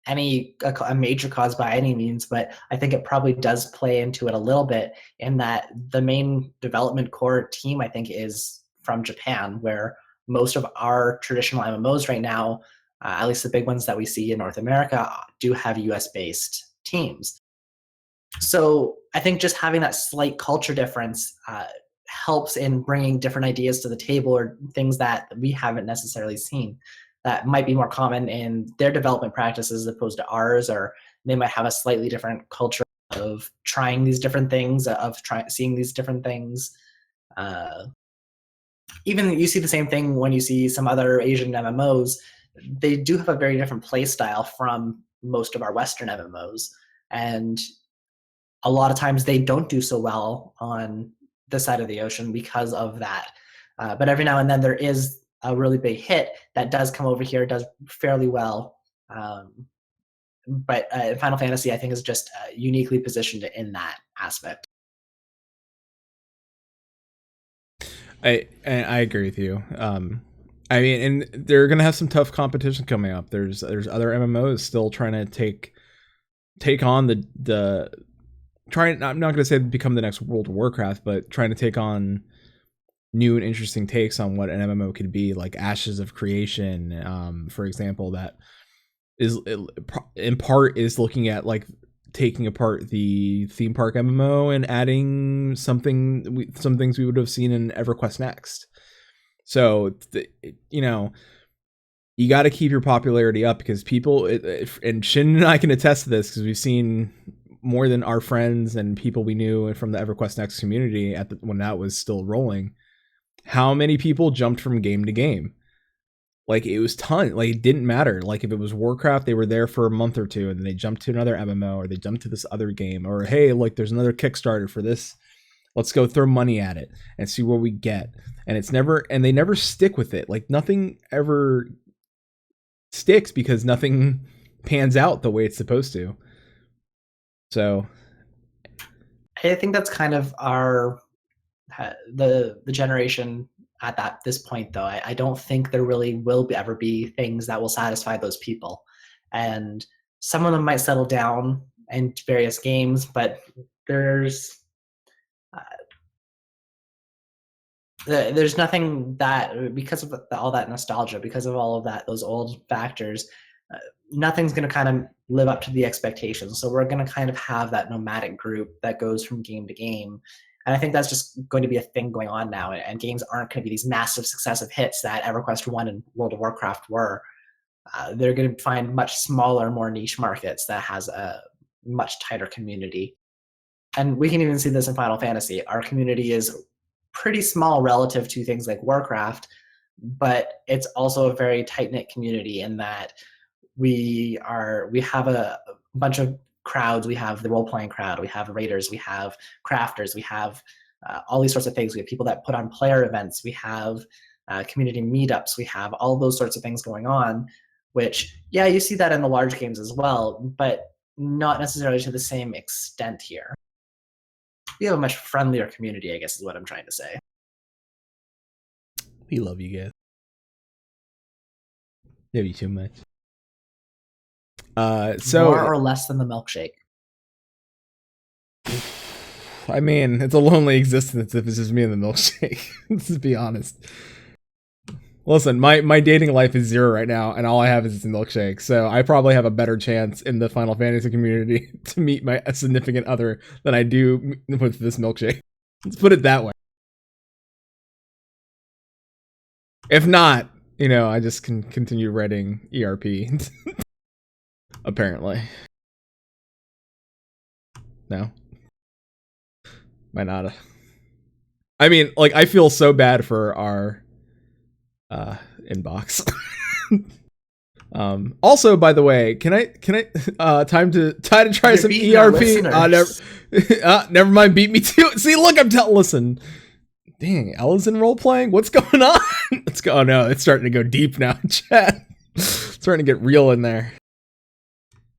a major cause by any means, but I think it probably does play into it a little bit, in that the main development core team, I think, is from Japan, where most of our traditional MMOs right now, at least the big ones that we see in North America, do have US-based teams. So I think just having that slight culture difference helps in bringing different ideas to the table, or things that we haven't necessarily seen that might be more common in their development practices as opposed to ours, or they might have a slightly different culture of trying these different things, seeing these different things. Even you see the same thing when you see some other Asian MMOs. They do have a very different play style from most of our Western MMOs, and a lot of times they don't do so well on this side of the ocean because of that. But every now and then there is a really big hit that does come over here, does fairly well. But Final Fantasy, I think, is just uniquely positioned in that aspect. I agree with you. I mean, and they're gonna have some tough competition coming up. There's other MMOs still trying to take on the trying. I'm not gonna say become the next World of Warcraft, but trying to take on new and interesting takes on what an MMO could be, like Ashes of Creation, for example, that is in part is looking at like taking apart the theme park MMO and adding some things we would have seen in EverQuest Next. So, you know, you got to keep your popularity up, because people, and Shin and I can attest to this, because we've seen more than our friends and people we knew from the EverQuest Next community when that was still rolling, how many people jumped from game to game. Like, it was like, it didn't matter. Like, if it was Warcraft, they were there for a month or two, and then they jumped to another MMO, or they jumped to this other game, or hey, like, there's another Kickstarter for this. Let's go throw money at it and see what we get. And they never stick with it. Like, nothing ever sticks because nothing pans out the way it's supposed to. So I think that's kind of the generation at this point, though. I don't think there really will ever be things that will satisfy those people. And some of them might settle down in various games, but there's nothing that, because of all that nostalgia, because of all of that, those old factors, nothing's going to kind of live up to the expectations. So we're going to kind of have that nomadic group that goes from game to game. And I think that's just going to be a thing going on now. And games aren't going to be these massive successive hits that EverQuest 1 and World of Warcraft were. They're going to find much smaller, more niche markets that has a much tighter community. And we can even see this in Final Fantasy. Our community is pretty small relative to things like Warcraft, but it's also a very tight-knit community in that we have a bunch of crowds. We have the role-playing crowd. We have raiders. We have crafters. We have all these sorts of things. We have people that put on player events. We have community meetups. We have all those sorts of things going on, which, yeah, you see that in the large games as well, but not necessarily to the same extent here. We have a much friendlier community, I guess is what I'm trying to say. We love you guys. Love you too much. So more or less than the milkshake. I mean, it's a lonely existence if it's just me and the milkshake. Let's be honest. Listen, my dating life is 0 right now, and all I have is this milkshake. So I probably have a better chance in the Final Fantasy community to meet a significant other than I do with this milkshake. Let's put it that way. If not, I just can continue writing ERP. Apparently. No. Might not. I mean, like, I feel so bad for our inbox. Also, by the way, can I time to try You're some beating our ERP? Never mind, beat me to it. See, look, listen. Dang, Ella's in role playing? What's going on? Let's go. Oh no, it's starting to go deep now, chat. It's starting to get real in there.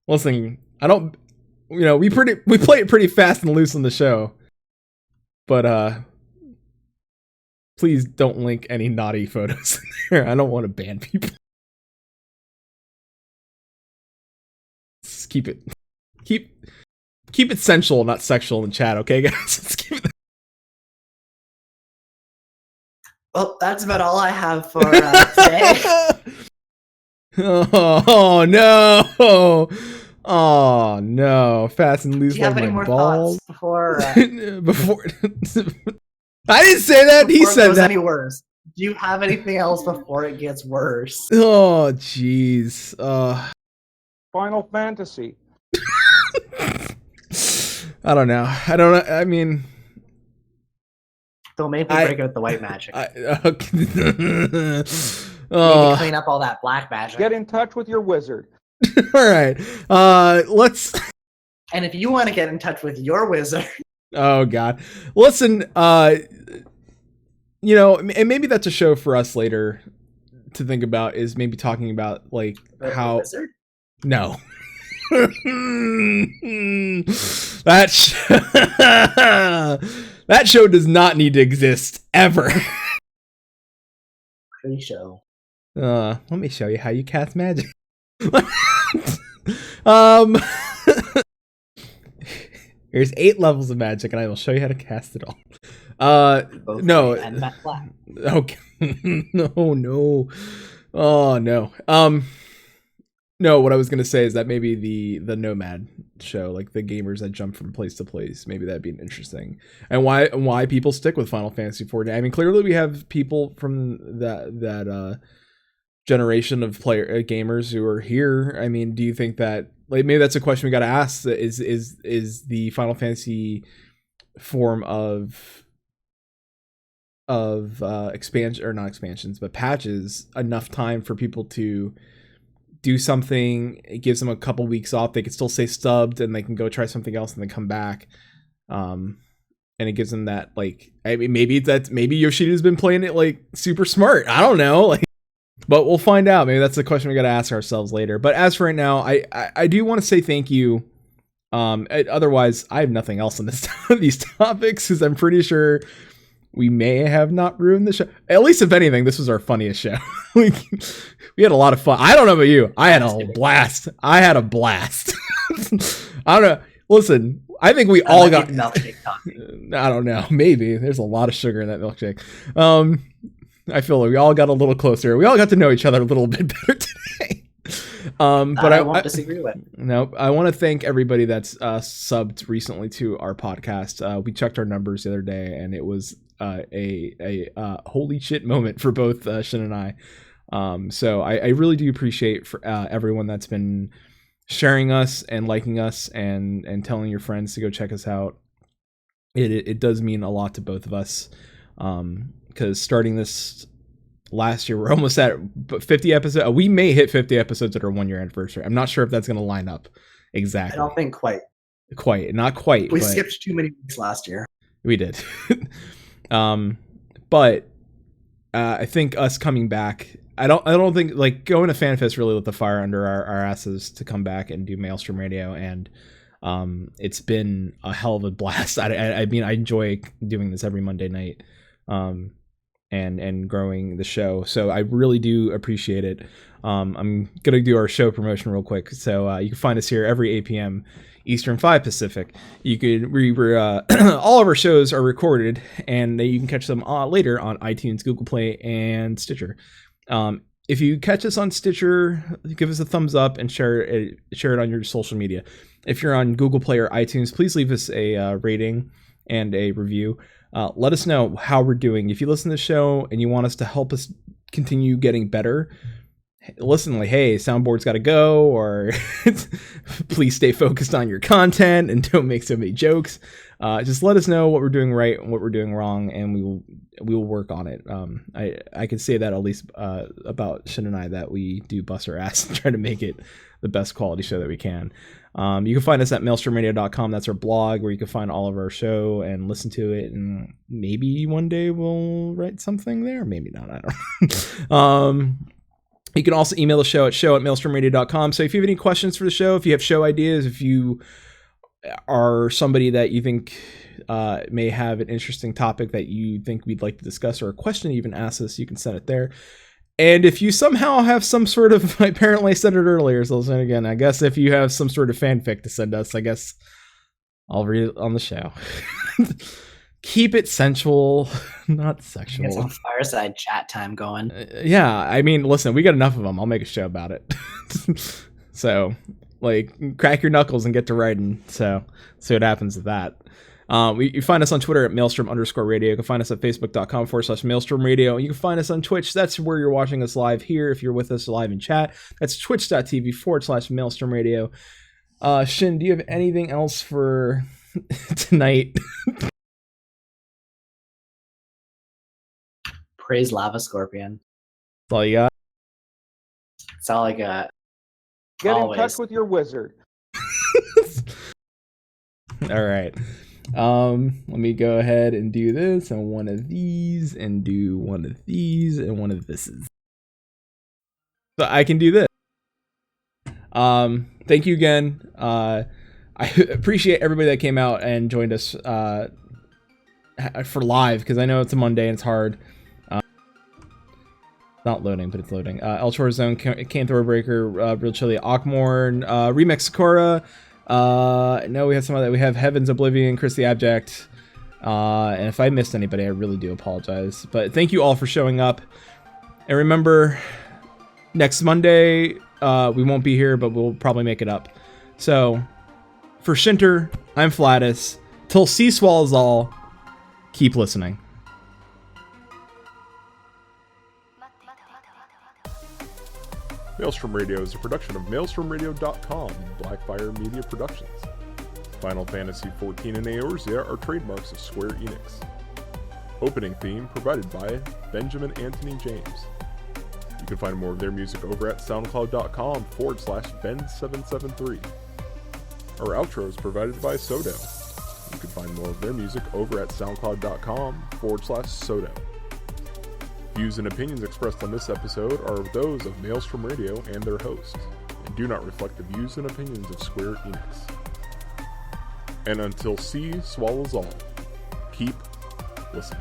Listen, I don't, we play it pretty fast and loose on the show, but please don't link any naughty photos in there. I don't want to ban people. Let's keep it sensual, not sexual in chat, okay, guys? Let's keep it. Well, that's about all I have for today. Oh no! Oh no! Fast and loose Do you have like any my more balls. thoughts before Before I didn't say that. He before it said goes that. any worse? Do you have anything else before it gets worse? Oh jeez. Final Fantasy. I don't know. I mean, Don't make me break out the white magic. okay. Need to clean up all that black magic. Get in touch with your wizard. All right. Let's. And if you want to get in touch with your wizard, Oh God. Listen. And maybe that's a show for us later to think about. Is maybe talking about like the how. wizard? No. that show does not need to exist ever. Pre-show. Let me show you how you cast magic. Here's 8 levels of magic, and I will show you how to cast it all. Both No. white and matte black. Okay. No. Oh no. No, what I was gonna say is that maybe the Nomad show, like the gamers that jump from place to place, maybe that'd be interesting. And why people stick with Final Fantasy XIV. I mean, clearly we have people from that generation of gamers who are here. I mean, do you think that, like, maybe that's a question we got to ask? Is the Final Fantasy form of expansion, or not expansions, but patches, enough time for people to do something? It gives them a couple weeks off. They can still stay stubbed and they can go try something else and then come back. And it gives them that, like, I mean, maybe Yoshida's been playing it like super smart. I don't know, like, but we'll find out. Maybe that's the question we got to ask ourselves later. But as for right now, I do want to say thank you. Otherwise, I have nothing else on these topics, because I'm pretty sure we may have not ruined the show. At least, if anything, this was our funniest show. We had a lot of fun. I don't know about you. I had a blast. I don't know. Listen, I think we all got milkshake talking. I don't know. Maybe there's a lot of sugar in that milkshake. I feel like we all got a little closer. We all got to know each other a little bit better today. But I won't disagree with. No, I want to thank everybody that's subbed recently to our podcast. We checked our numbers the other day, and it was a holy shit moment for both Shin and I. So I really do appreciate for everyone that's been sharing us and liking us and telling your friends to go check us out. It does mean a lot to both of us, because starting this last year, we're almost at 50 episodes. We may hit 50 episodes at our 1 year anniversary. I'm not sure if that's going to line up. Exactly. I don't think quite. Not quite. We but skipped too many weeks last year. we did. But I think us coming back, I don't think like going to FanFest really lit the fire under our asses to come back and do Maelstrom Radio, and it's been a hell of a blast. I mean, I enjoy doing this every Monday night, and growing the show. So I really do appreciate it. I'm gonna do our show promotion real quick. So you can find us here every 8 p.m. Eastern, 5 Pacific. You could all of our shows are recorded, and you can catch them later on iTunes, Google Play, and Stitcher. If you catch us on Stitcher, give us a thumbs up and share it on your social media. If you're on Google Play or iTunes, please leave us a rating and a review. Let us know how we're doing. If you listen to the show and you want us to help us continue getting better, listen, like, hey, soundboard's got to go, or please stay focused on your content and don't make so many jokes. Just let us know what we're doing right and what we're doing wrong, and we will work on it. I can say that at least about Shin and I, that we do bust our ass and try to make it the best quality show that we can. You can find us at maelstromradio.com. That's our blog where you can find all of our show and listen to it. And maybe one day we'll write something there. Maybe not. I don't know. You can also email the show at show@maelstromradio.com. So if you have any questions for the show, if you have show ideas, if you are somebody that you think may have an interesting topic that you think we'd like to discuss, or a question you even ask us, you can send it there. And if you somehow have some sort of, apparently I said it earlier, so I'll say it again, I guess if you have some sort of fanfic to send us, I guess I'll read it on the show. Keep it sensual, not sexual. Get some fireside chat time going. Yeah, I mean, listen, we got enough of them. I'll make a show about it. So, like, crack your knuckles and get to writing. So, see what happens with that. You find us on Twitter at Maelstrom_radio. You can find us at Facebook.com/Maelstrom Radio. You can find us on Twitch. That's where you're watching us live here. If you're with us live in chat, that's twitch.tv/Maelstrom Radio. Shin, do you have anything else for tonight? Praise Lava Scorpion. That's all you got? That's all I got. Get Always. in touch with your wizard. All right. Let me go ahead and do this and one of these and do one of these and one of thises. So I can do this. Thank you again. I appreciate everybody that came out and joined us for live, because I know it's a Monday and it's hard. Not loading, but it's loading. Elchor Zone, Kane Thoroughbreaker, Real Chili, Ockmorn, Remix Sakura. No, we have some other. We have Heaven's Oblivion, Chris the Abject. And if I missed anybody, I really do apologize. But thank you all for showing up. And remember, next Monday, we won't be here, but we'll probably make it up. So, for Shinter, I'm Flatus. Till C swallows all, keep listening. Maelstrom Radio is a production of MaelstromRadio.com, Blackfire Media Productions. Final Fantasy XIV and Eorzea are trademarks of Square Enix. Opening theme provided by Benjamin Anthony James. You can find more of their music over at SoundCloud.com/Ben773. Our outro is provided by Sodo. You can find more of their music over at SoundCloud.com/Sodo. Views and opinions expressed on this episode are those of Maelstrom Radio and their host, and do not reflect the views and opinions of Square Enix. And until C swallows all, keep listening.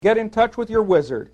Get in touch with your wizard.